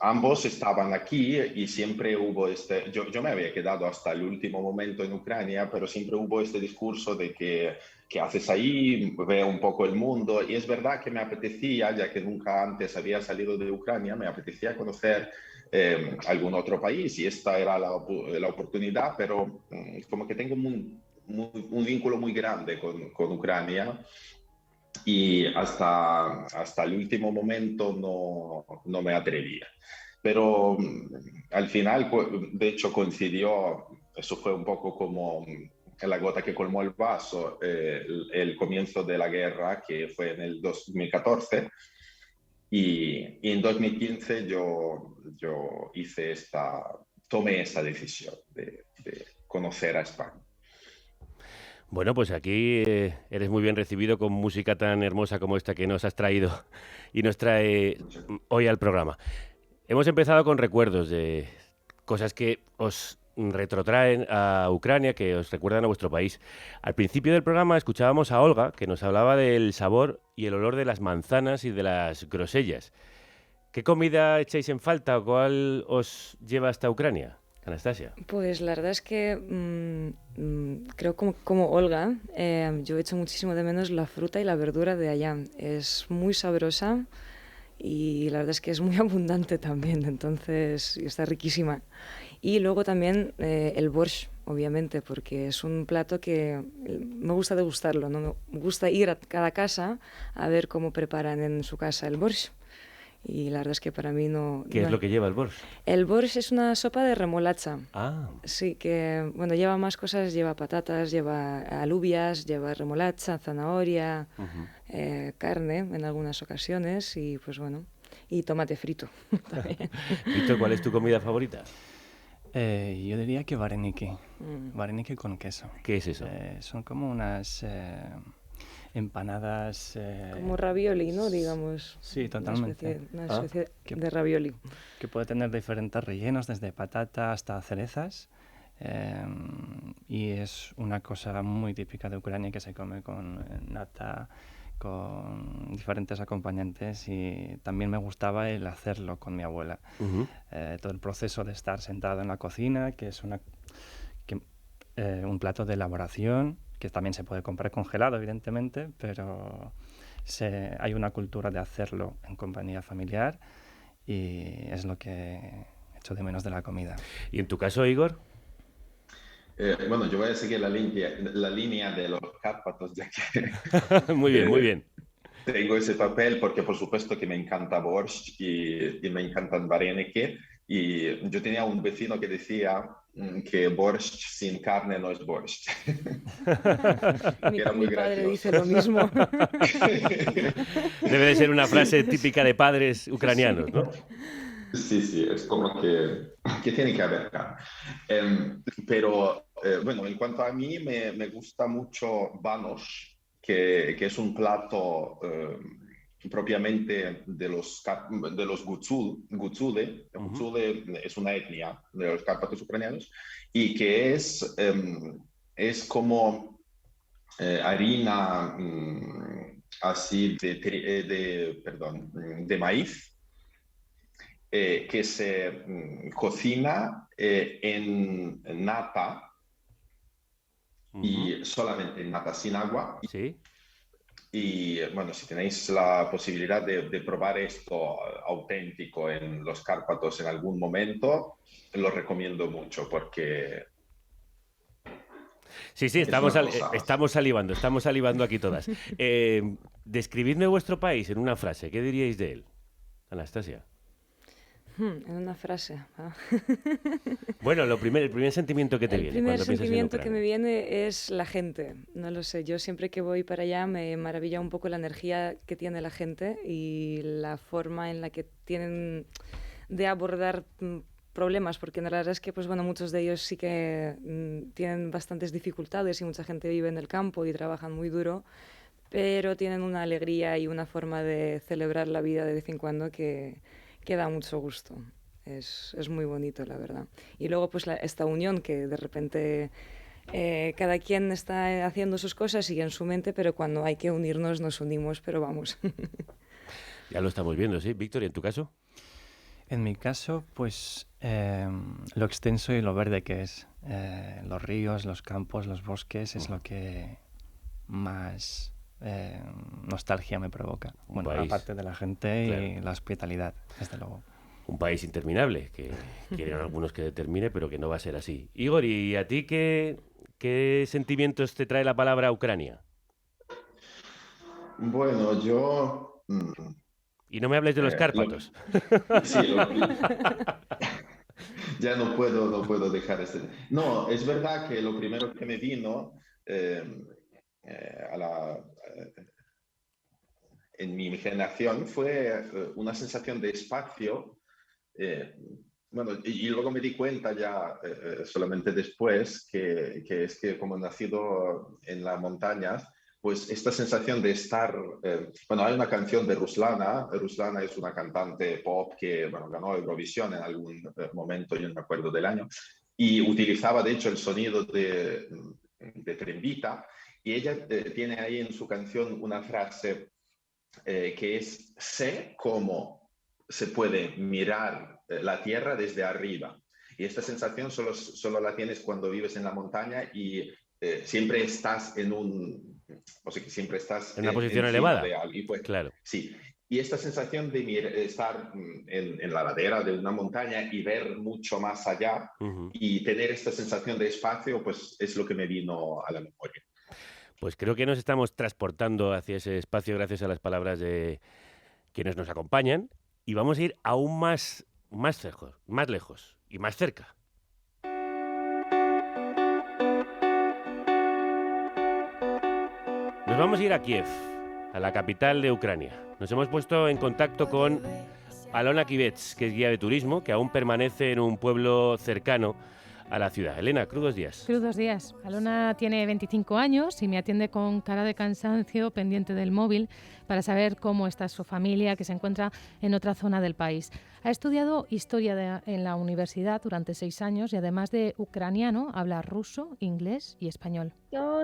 ambos estaban aquí y siempre hubo yo me había quedado hasta el último momento en Ucrania, pero siempre hubo este discurso de ¿qué haces ahí? Ve un poco el mundo, y es verdad que me apetecía, ya que nunca antes había salido de Ucrania, me apetecía conocer algún otro país, y esta era la oportunidad, pero como que tengo un vínculo muy grande con Ucrania, y hasta el último momento no me atrevía. Pero al final, de hecho, coincidió, eso fue un poco como la gota que colmó el vaso, el comienzo de la guerra, que fue en el 2014, y en 2015 yo tomé esa decisión de conocer a España. Bueno, pues aquí eres muy bien recibido con música tan hermosa como esta que nos has traído y nos trae hoy al programa. Hemos empezado con recuerdos de cosas que os retrotraen a Ucrania, que os recuerdan a vuestro país. Al principio del programa escuchábamos a Olga, que nos hablaba del sabor y el olor de las manzanas y de las grosellas. ¿Qué comida echáis en falta o cuál os lleva hasta Ucrania, Anastasia? Pues la verdad es que creo como Olga, yo echo muchísimo de menos la fruta y la verdura de allá. Es muy sabrosa y la verdad es que es muy abundante también, entonces está riquísima. Y luego también el borscht, obviamente, porque es un plato que me gusta degustarlo, ¿no? Me gusta ir a cada casa a ver cómo preparan en su casa el borscht. Y la verdad es que para mí no... ¿Qué es lo que lleva el borscht? El borscht es una sopa de remolacha. Ah. Sí, que bueno, lleva más cosas, lleva patatas, lleva alubias, lleva remolacha, zanahoria, carne en algunas ocasiones y pues bueno, y tomate frito también. Víctor, ¿cuál es tu comida favorita? Yo diría que vareniki. Vareniki con queso. ¿Qué es eso? Son como unas empanadas... como ravioli, ¿no? Digamos. Sí, totalmente. Una especie de ravioli. Que puede tener diferentes rellenos, desde patata hasta cerezas. Y es una cosa muy típica de Ucrania que se come con nata, con diferentes acompañantes, y también me gustaba el hacerlo con mi abuela. Todo el proceso de estar sentado en la cocina, que es un plato de elaboración, que también se puede comprar congelado, evidentemente, pero hay una cultura de hacerlo en compañía familiar y es lo que echo de menos de la comida. ¿Y en tu caso, Igor? Bueno, yo voy a seguir la línea de los Cárpatos, ya que... Muy bien, muy bien. Tengo ese papel porque por supuesto que me encanta borscht y me encantan vareniki, Y yo tenía un vecino que decía que borscht sin carne no es borscht. Mi padre dice lo mismo. Debe de ser una frase típica de padres ucranianos, ¿no? Sí, es como que tiene que haber carne. Pero bueno, en cuanto a mí, me gusta mucho Banosh, que es un plato propiamente de los Gutzule. Gutzule es una etnia de los Cárpatos ucranianos y que es como harina así de maíz que se cocina en nata y solamente en nata sin agua. Sí. Y bueno, si tenéis la posibilidad de probar esto auténtico en los Cárpatos en algún momento, lo recomiendo mucho porque... Sí, estamos salivando aquí todas. Describidme vuestro país en una frase. ¿Qué diríais de él, Anastasia? En una frase. Bueno, el primer sentimiento que te viene. El primer sentimiento que me viene es la gente. No lo sé, yo siempre que voy para allá me maravilla un poco la energía que tiene la gente y la forma en la que tienen de abordar problemas, porque la verdad es que pues bueno, muchos de ellos sí que tienen bastantes dificultades y mucha gente vive en el campo y trabajan muy duro, pero tienen una alegría y una forma de celebrar la vida de vez en cuando que da mucho gusto. Es muy bonito, la verdad. Y luego pues esta unión que de repente cada quien está haciendo sus cosas y en su mente, pero cuando hay que unirnos nos unimos, pero vamos. Ya lo estamos viendo, ¿sí? Víctor, ¿y en tu caso? En mi caso, pues lo extenso y lo verde que es. Los ríos, los campos, los bosques es lo que más nostalgia me provoca. Bueno, aparte de la gente, claro, y la hospitalidad, desde luego. Un país interminable, que quieren algunos que determine, pero que no va a ser así. Igor, ¿y a ti qué sentimientos te trae la palabra Ucrania? Bueno, yo... Y no me hables de los Cárpatos. Sí, ya no puedo dejar este... No, es verdad que lo primero que me vino en mi generación fue una sensación de espacio. Bueno, y luego me di cuenta ya solamente después que es que como he nacido en las montañas, pues esta sensación de estar... bueno, hay una canción de Ruslana. Ruslana es una cantante pop que, bueno, ganó Eurovisión en algún momento, yo no me acuerdo del año, y utilizaba de hecho el sonido de Trembita, y ella tiene ahí en su canción una frase que es: sé cómo se puede mirar la tierra desde arriba. Y esta sensación solo la tienes cuando vives en la montaña y siempre estás en siempre estás en una posición elevada. Y pues, claro. Sí. Y esta sensación de estar en la ladera de una montaña y ver mucho más allá y tener esta sensación de espacio, pues es lo que me vino a la memoria. Pues creo que nos estamos transportando hacia ese espacio gracias a las palabras de quienes nos acompañan y vamos a ir aún más lejos y más cerca. Nos vamos a ir a Kiev, a la capital de Ucrania. Nos hemos puesto en contacto con Alona Kivets, que es guía de turismo, que aún permanece en un pueblo cercano a la ciudad. Elena, crudos días. Crudos días. Alona tiene 25 años y me atiende con cara de cansancio, pendiente del móvil, para saber cómo está su familia, que se encuentra en otra zona del país. Ha estudiado historia en la universidad durante 6 años y además de ucraniano, habla ruso, inglés y español. Yo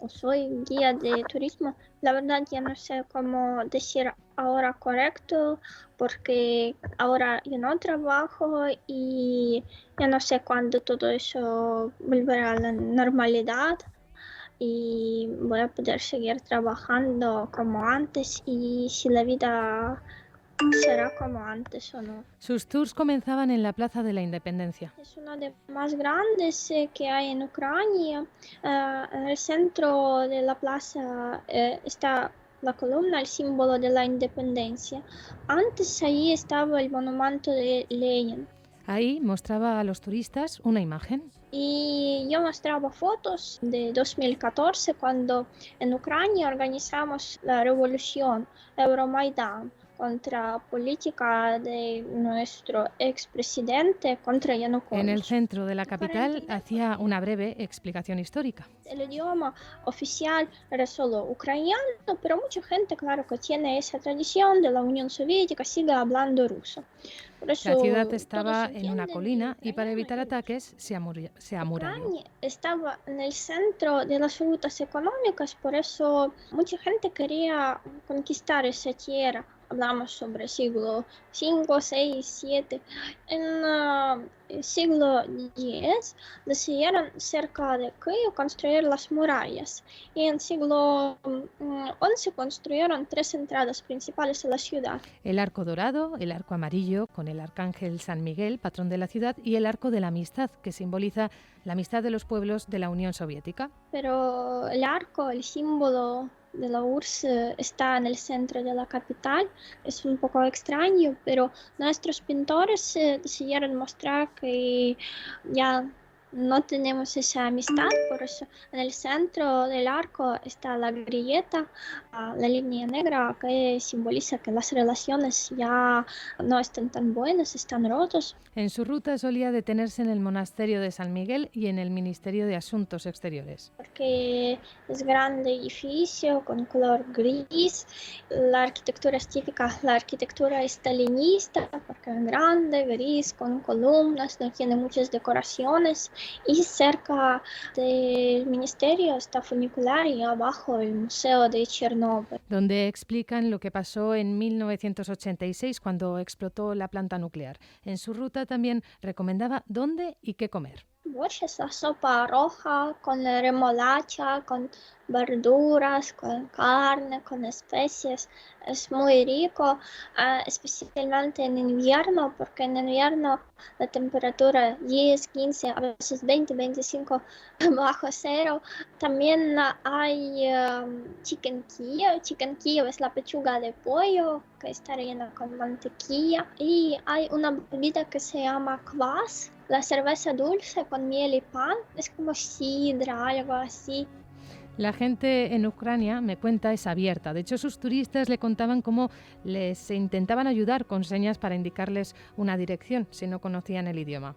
soy guía de turismo. La verdad ya no sé cómo decir ahora correcto, porque ahora yo no trabajo y ya no sé cuándo todo eso volverá a la normalidad y voy a poder seguir trabajando como antes y si la vida será como antes o no. Sus tours comenzaban en la Plaza de la Independencia. Es una de las más grandes que hay en Ucrania. En el centro de la plaza está la columna, el símbolo de la independencia. Antes ahí estaba el monumento de Lenin. Ahí mostraba a los turistas una imagen. Y yo mostraba fotos de 2014 cuando en Ucrania organizamos la revolución Euromaidan contra política de nuestro expresidente, contra Yanukovych. En el centro de la capital hacía una breve explicación histórica. El idioma oficial era solo ucraniano, pero mucha gente, claro, que tiene esa tradición de la Unión Soviética, sigue hablando ruso. Por eso la ciudad estaba en una colina y para evitar ataques se amuralló. Ucrania estaba en el centro de las rutas económicas, por eso mucha gente quería conquistar esa tierra. Hablamos sobre siglo V, VI, VII. En el siglo X decidieron cerca de Kiev construir las murallas y en siglo XI construyeron 3 entradas principales a la ciudad. El arco dorado, el arco amarillo con el arcángel San Miguel, patrón de la ciudad, y el arco de la amistad, que simboliza la amistad de los pueblos de la Unión Soviética. Pero el arco, el símbolo de la URSS, está en el centro de la capital. Es un poco extraño, pero nuestros pintores decidieron mostrar que ya no tenemos esa amistad, por eso en el centro del arco está la grilleta, la línea negra, que simboliza que las relaciones ya no están tan buenas, están rotas. En su ruta solía detenerse en el monasterio de San Miguel y en el Ministerio de Asuntos Exteriores. Porque es grande edificio con color gris, la arquitectura es típica, la arquitectura stalinista, porque es grande, gris, con columnas, no tiene muchas decoraciones. Y cerca del ministerio está funicular y abajo el Museo de Chernóbil, donde explican lo que pasó en 1986 cuando explotó la planta nuclear. En su ruta también recomendaba dónde y qué comer. Borscht es la sopa roja con remolacha, con verduras, con carne, con especies. Es muy rico, especialmente en invierno, porque en invierno la temperatura 10, 15, a veces 20, 25 bajo cero. También hay chicken Kiev. Chicken Kiev es la pechuga de pollo que está rellena con mantequilla. Y hay una bebida que se llama kvass. La cerveza dulce con miel y pan es como sidra, algo así. La gente en Ucrania, me cuenta, es abierta. De hecho, sus turistas le contaban cómo les intentaban ayudar con señas para indicarles una dirección si no conocían el idioma.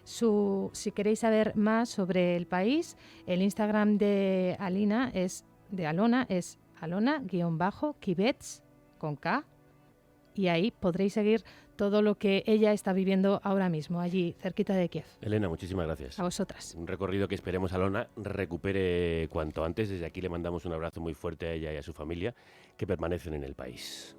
Si queréis saber más sobre el país, el Instagram de Alona es Alona-Kibets con K, y ahí podréis seguir todo lo que ella está viviendo ahora mismo, allí, cerquita de Kiev. Elena, muchísimas gracias. A vosotras. Un recorrido que esperemos Alona recupere cuanto antes. Desde aquí le mandamos un abrazo muy fuerte a ella y a su familia, que permanecen en el país.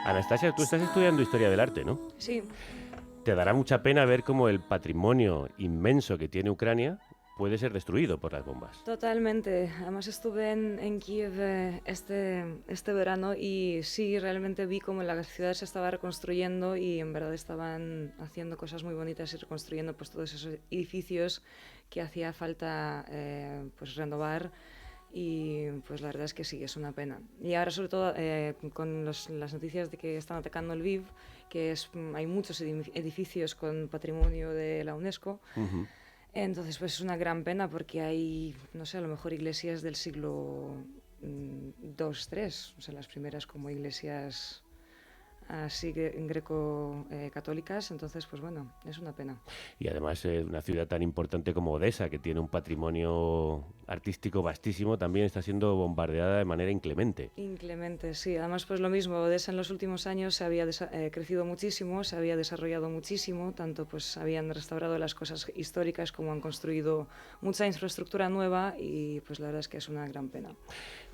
Anastasia, tú estás estudiando Historia del Arte, ¿no? Sí. Te dará mucha pena ver cómo el patrimonio inmenso que tiene Ucrania puede ser destruido por las bombas. Totalmente. Además estuve en Kiev este verano y sí, realmente vi cómo la ciudad se estaba reconstruyendo y en verdad estaban haciendo cosas muy bonitas y reconstruyendo pues todos esos edificios que hacía falta pues renovar. Y pues la verdad es que sí, es una pena. Y ahora sobre todo con las noticias de que están atacando Lviv, que hay muchos edificios con patrimonio de la UNESCO, entonces pues es una gran pena porque hay, no sé, a lo mejor iglesias del siglo II, III, o sea, las primeras como iglesias así greco-católicas, entonces pues bueno, es una pena. Y además una ciudad tan importante como Odessa, que tiene un patrimonio artístico vastísimo, también está siendo bombardeada de manera inclemente. Inclemente, sí. Además pues lo mismo, Odessa en los últimos años se había crecido muchísimo, se había desarrollado muchísimo, tanto pues habían restaurado las cosas históricas como han construido mucha infraestructura nueva y pues la verdad es que es una gran pena.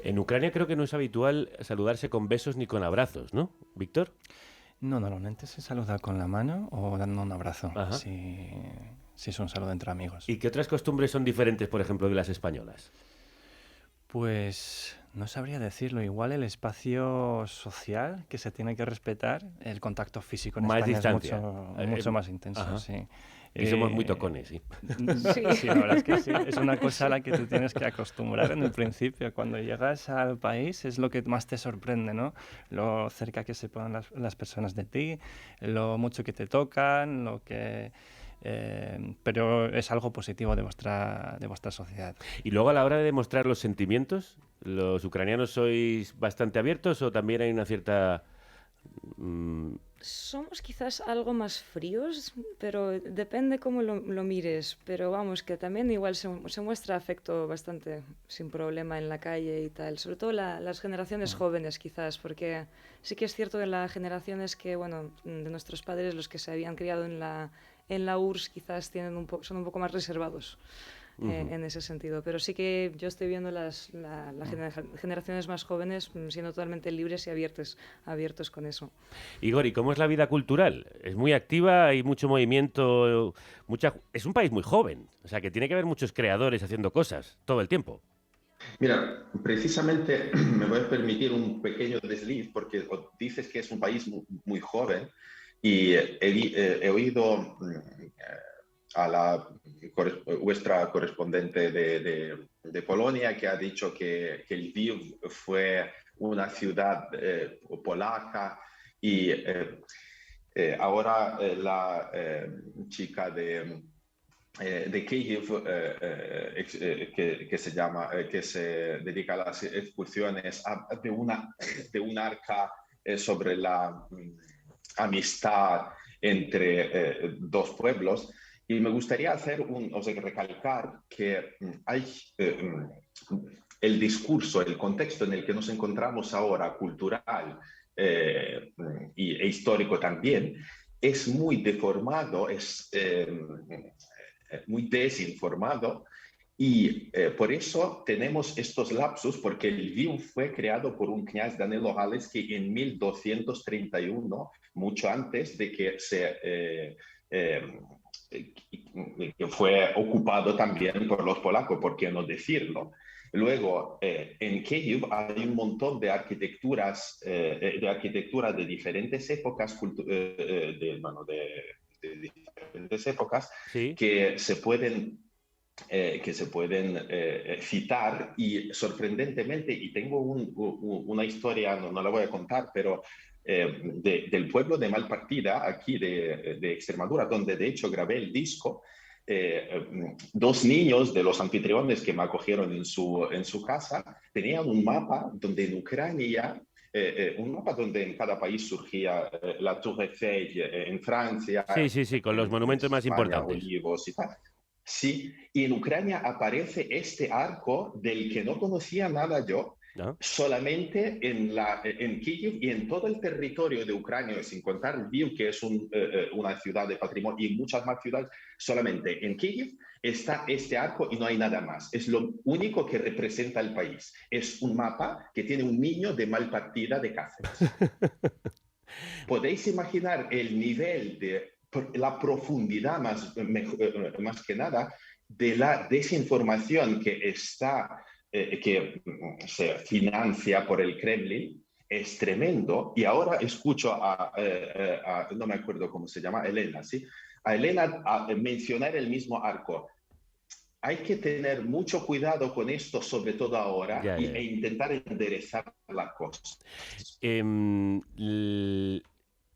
En Ucrania creo que no es habitual saludarse con besos ni con abrazos, ¿no, Víctor? No, normalmente se saluda con la mano o dando un abrazo, si es un saludo entre amigos. ¿Y qué otras costumbres son diferentes, por ejemplo, de las españolas? Pues no sabría decirlo. Igual el espacio social que se tiene que respetar, el contacto físico en Más España distancia. es mucho más intenso, sí. Y somos muy tocones, sí. Sí, la verdad es que sí. Es una cosa a la que te tienes que acostumbrar en el principio. Cuando llegas al país es lo que más te sorprende, ¿no? Lo cerca que se ponen las personas de ti, lo mucho que te tocan, lo que... pero es algo positivo de vuestra sociedad. Y luego a la hora de demostrar los sentimientos, ¿los ucranianos sois bastante abiertos o también hay una cierta... Somos quizás algo más fríos, pero depende cómo lo mires. Pero vamos, que también igual se muestra afecto bastante sin problema en la calle y tal. Sobre todo las generaciones jóvenes quizás, porque sí que es cierto de las generaciones que, bueno, de nuestros padres, los que se habían criado en la URSS, quizás son un poco más reservados. En ese sentido, pero sí que yo estoy viendo las generaciones más jóvenes siendo totalmente libres y abiertos con eso. Igor, ¿y cómo es la vida cultural? Es muy activa, hay mucho movimiento, es un país muy joven, o sea que tiene que haber muchos creadores haciendo cosas todo el tiempo. Mira, precisamente me voy a permitir un pequeño desliz porque dices que es un país muy joven y he oído a vuestra correspondente de Polonia que ha dicho que Lviv fue una ciudad polaca y ahora la chica de Kyiv que se dedica a las excursiones de un arca sobre la amistad entre dos pueblos. Y me gustaría recalcar que hay el discurso, el contexto en el que nos encontramos ahora, cultural e histórico también, es muy deformado, es muy desinformado y por eso tenemos estos lapsus, porque el Lviv fue creado por un kniaz Danilo Galevsky en 1231, mucho antes de que que fue ocupado también por los polacos, ¿por qué no decirlo? Luego, en Kyiv hay un montón de arquitectura de diferentes épocas, de diferentes épocas, ¿sí?, que se pueden citar y sorprendentemente, y tengo una historia, no la voy a contar, pero del pueblo de Malpartida, aquí de Extremadura, donde de hecho grabé el disco, dos niños de los anfitriones que me acogieron en su casa tenían un mapa donde en Ucrania, un mapa donde en cada país surgía la Tour Eiffel en Francia. Sí, con los monumentos más importantes. Olivos y tal. Sí, y en Ucrania aparece este arco del que no conocía nada yo, ¿no? Solamente en Kyiv y en todo el territorio de Ucrania, sin contar Lviv, que es una ciudad de patrimonio, y muchas más ciudades, solamente en Kyiv está este arco y no hay nada más. Es lo único que representa el país. Es un mapa que tiene un niño de Malpartida de Cáceres. Podéis imaginar el nivel de la profundidad más que nada de la desinformación que se financia por el Kremlin. Es tremendo. Y ahora escucho no me acuerdo cómo se llama, Elena, ¿sí? A Elena mencionar el mismo arco. Hay que tener mucho cuidado con esto, sobre todo ahora, e intentar enderezar la cosa.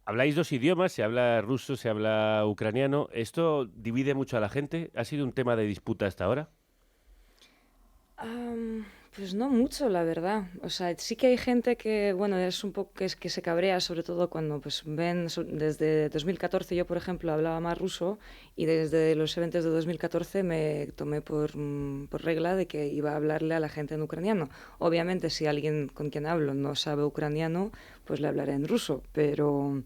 Habláis dos idiomas, se habla ruso, se habla ucraniano. ¿Esto divide mucho a la gente? ¿Ha sido un tema de disputa hasta ahora? Pues no mucho, la verdad. O sea, sí que hay gente que, bueno, es un poco que se cabrea, sobre todo cuando pues ven desde 2014. Yo, por ejemplo, hablaba más ruso y desde los eventos de 2014 me tomé por regla de que iba a hablarle a la gente en ucraniano. Obviamente, si alguien con quien hablo no sabe ucraniano, pues le hablaré en ruso, pero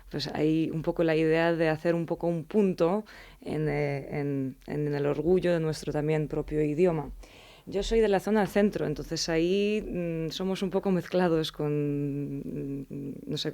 pues hay un poco la idea de hacer un poco un punto en el orgullo de nuestro también propio idioma. Yo soy de la zona del centro, entonces ahí somos un poco mezclados con, no sé,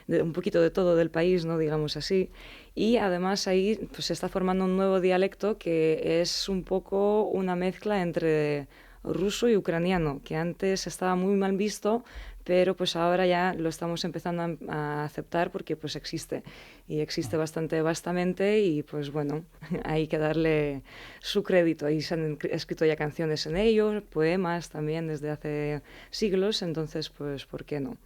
un poquito de todo del país, ¿no? Digamos así. Y además ahí pues, se está formando un nuevo dialecto que es un poco una mezcla entre ruso y ucraniano, que antes estaba muy mal visto, pero pues ahora ya lo estamos empezando a aceptar porque pues existe, y existe bastante vastamente, y pues bueno, hay que darle su crédito. Ahí se han escrito ya canciones en ello, poemas también desde hace siglos, entonces pues ¿por qué no?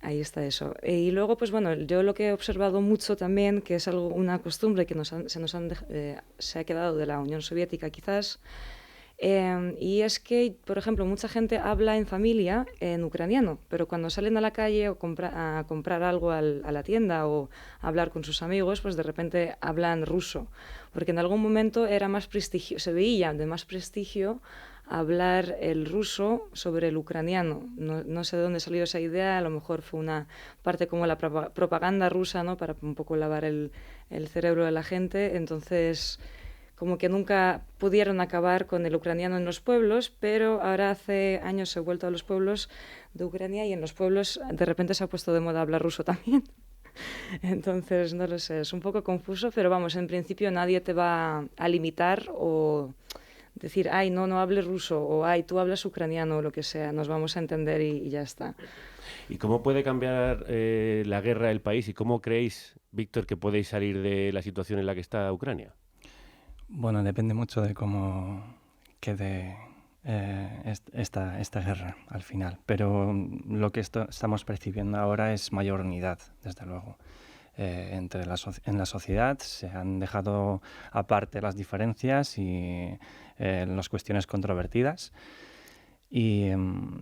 Ahí está eso. Y luego, pues bueno, yo lo que he observado mucho también, que es una costumbre que se ha quedado de la Unión Soviética quizás, y es que, por ejemplo, mucha gente habla en familia en ucraniano, pero cuando salen a la calle o a comprar algo a la tienda o a hablar con sus amigos, pues de repente hablan ruso, porque en algún momento era más prestigio, se veía de más prestigio hablar el ruso sobre el ucraniano. No sé de dónde salió esa idea, a lo mejor fue una parte como la propaganda rusa, ¿no? Para un poco lavar el cerebro de la gente. Entonces, como que nunca pudieron acabar con el ucraniano en los pueblos, pero ahora hace años he vuelto a los pueblos de Ucrania y en los pueblos de repente se ha puesto de moda hablar ruso también. Entonces, no lo sé, es un poco confuso, pero vamos, en principio nadie te va a limitar o decir, ay, no hables ruso, o ay, tú hablas ucraniano, o lo que sea, nos vamos a entender y ya está. ¿Y cómo puede cambiar la guerra del país? ¿Y cómo creéis, Víctor, que podéis salir de la situación en la que está Ucrania? Bueno, depende mucho de cómo quede esta guerra al final. Pero lo que estamos percibiendo ahora es mayor unidad, desde luego. En la sociedad se han dejado aparte las diferencias y las cuestiones controvertidas. Y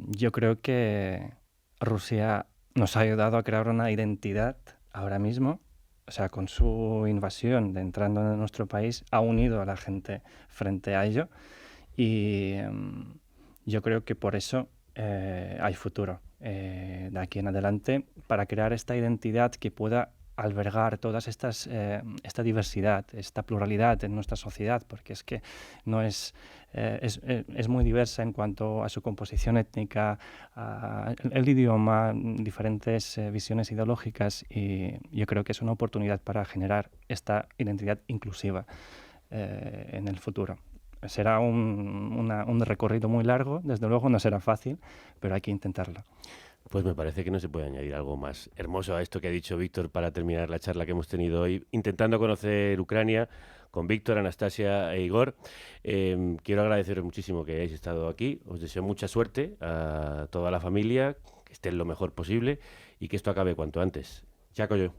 yo creo que Rusia nos ha ayudado a crear una identidad ahora mismo. O sea, con su invasión, entrando en nuestro país, ha unido a la gente frente a ello. Y yo creo que por eso hay futuro de aquí en adelante para crear esta identidad que pueda albergar todas esta diversidad, esta pluralidad en nuestra sociedad, porque es que no es muy diversa en cuanto a su composición étnica, el idioma, diferentes visiones ideológicas, y yo creo que es una oportunidad para generar esta identidad inclusiva en el futuro. Será un recorrido muy largo, desde luego no será fácil, pero hay que intentarlo. Pues me parece que no se puede añadir algo más hermoso a esto que ha dicho Víctor para terminar la charla que hemos tenido hoy, intentando conocer Ucrania con Víctor, Anastasia e Igor. Quiero agradeceros muchísimo que hayáis estado aquí. Os deseo mucha suerte a toda la familia, que estén lo mejor posible y que esto acabe cuanto antes. Dziękuję.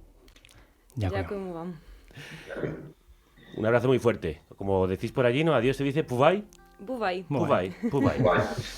Un abrazo muy fuerte. Como decís por allí, ¿no? Adiós se dice Puvaj. Buvai. Puvaj.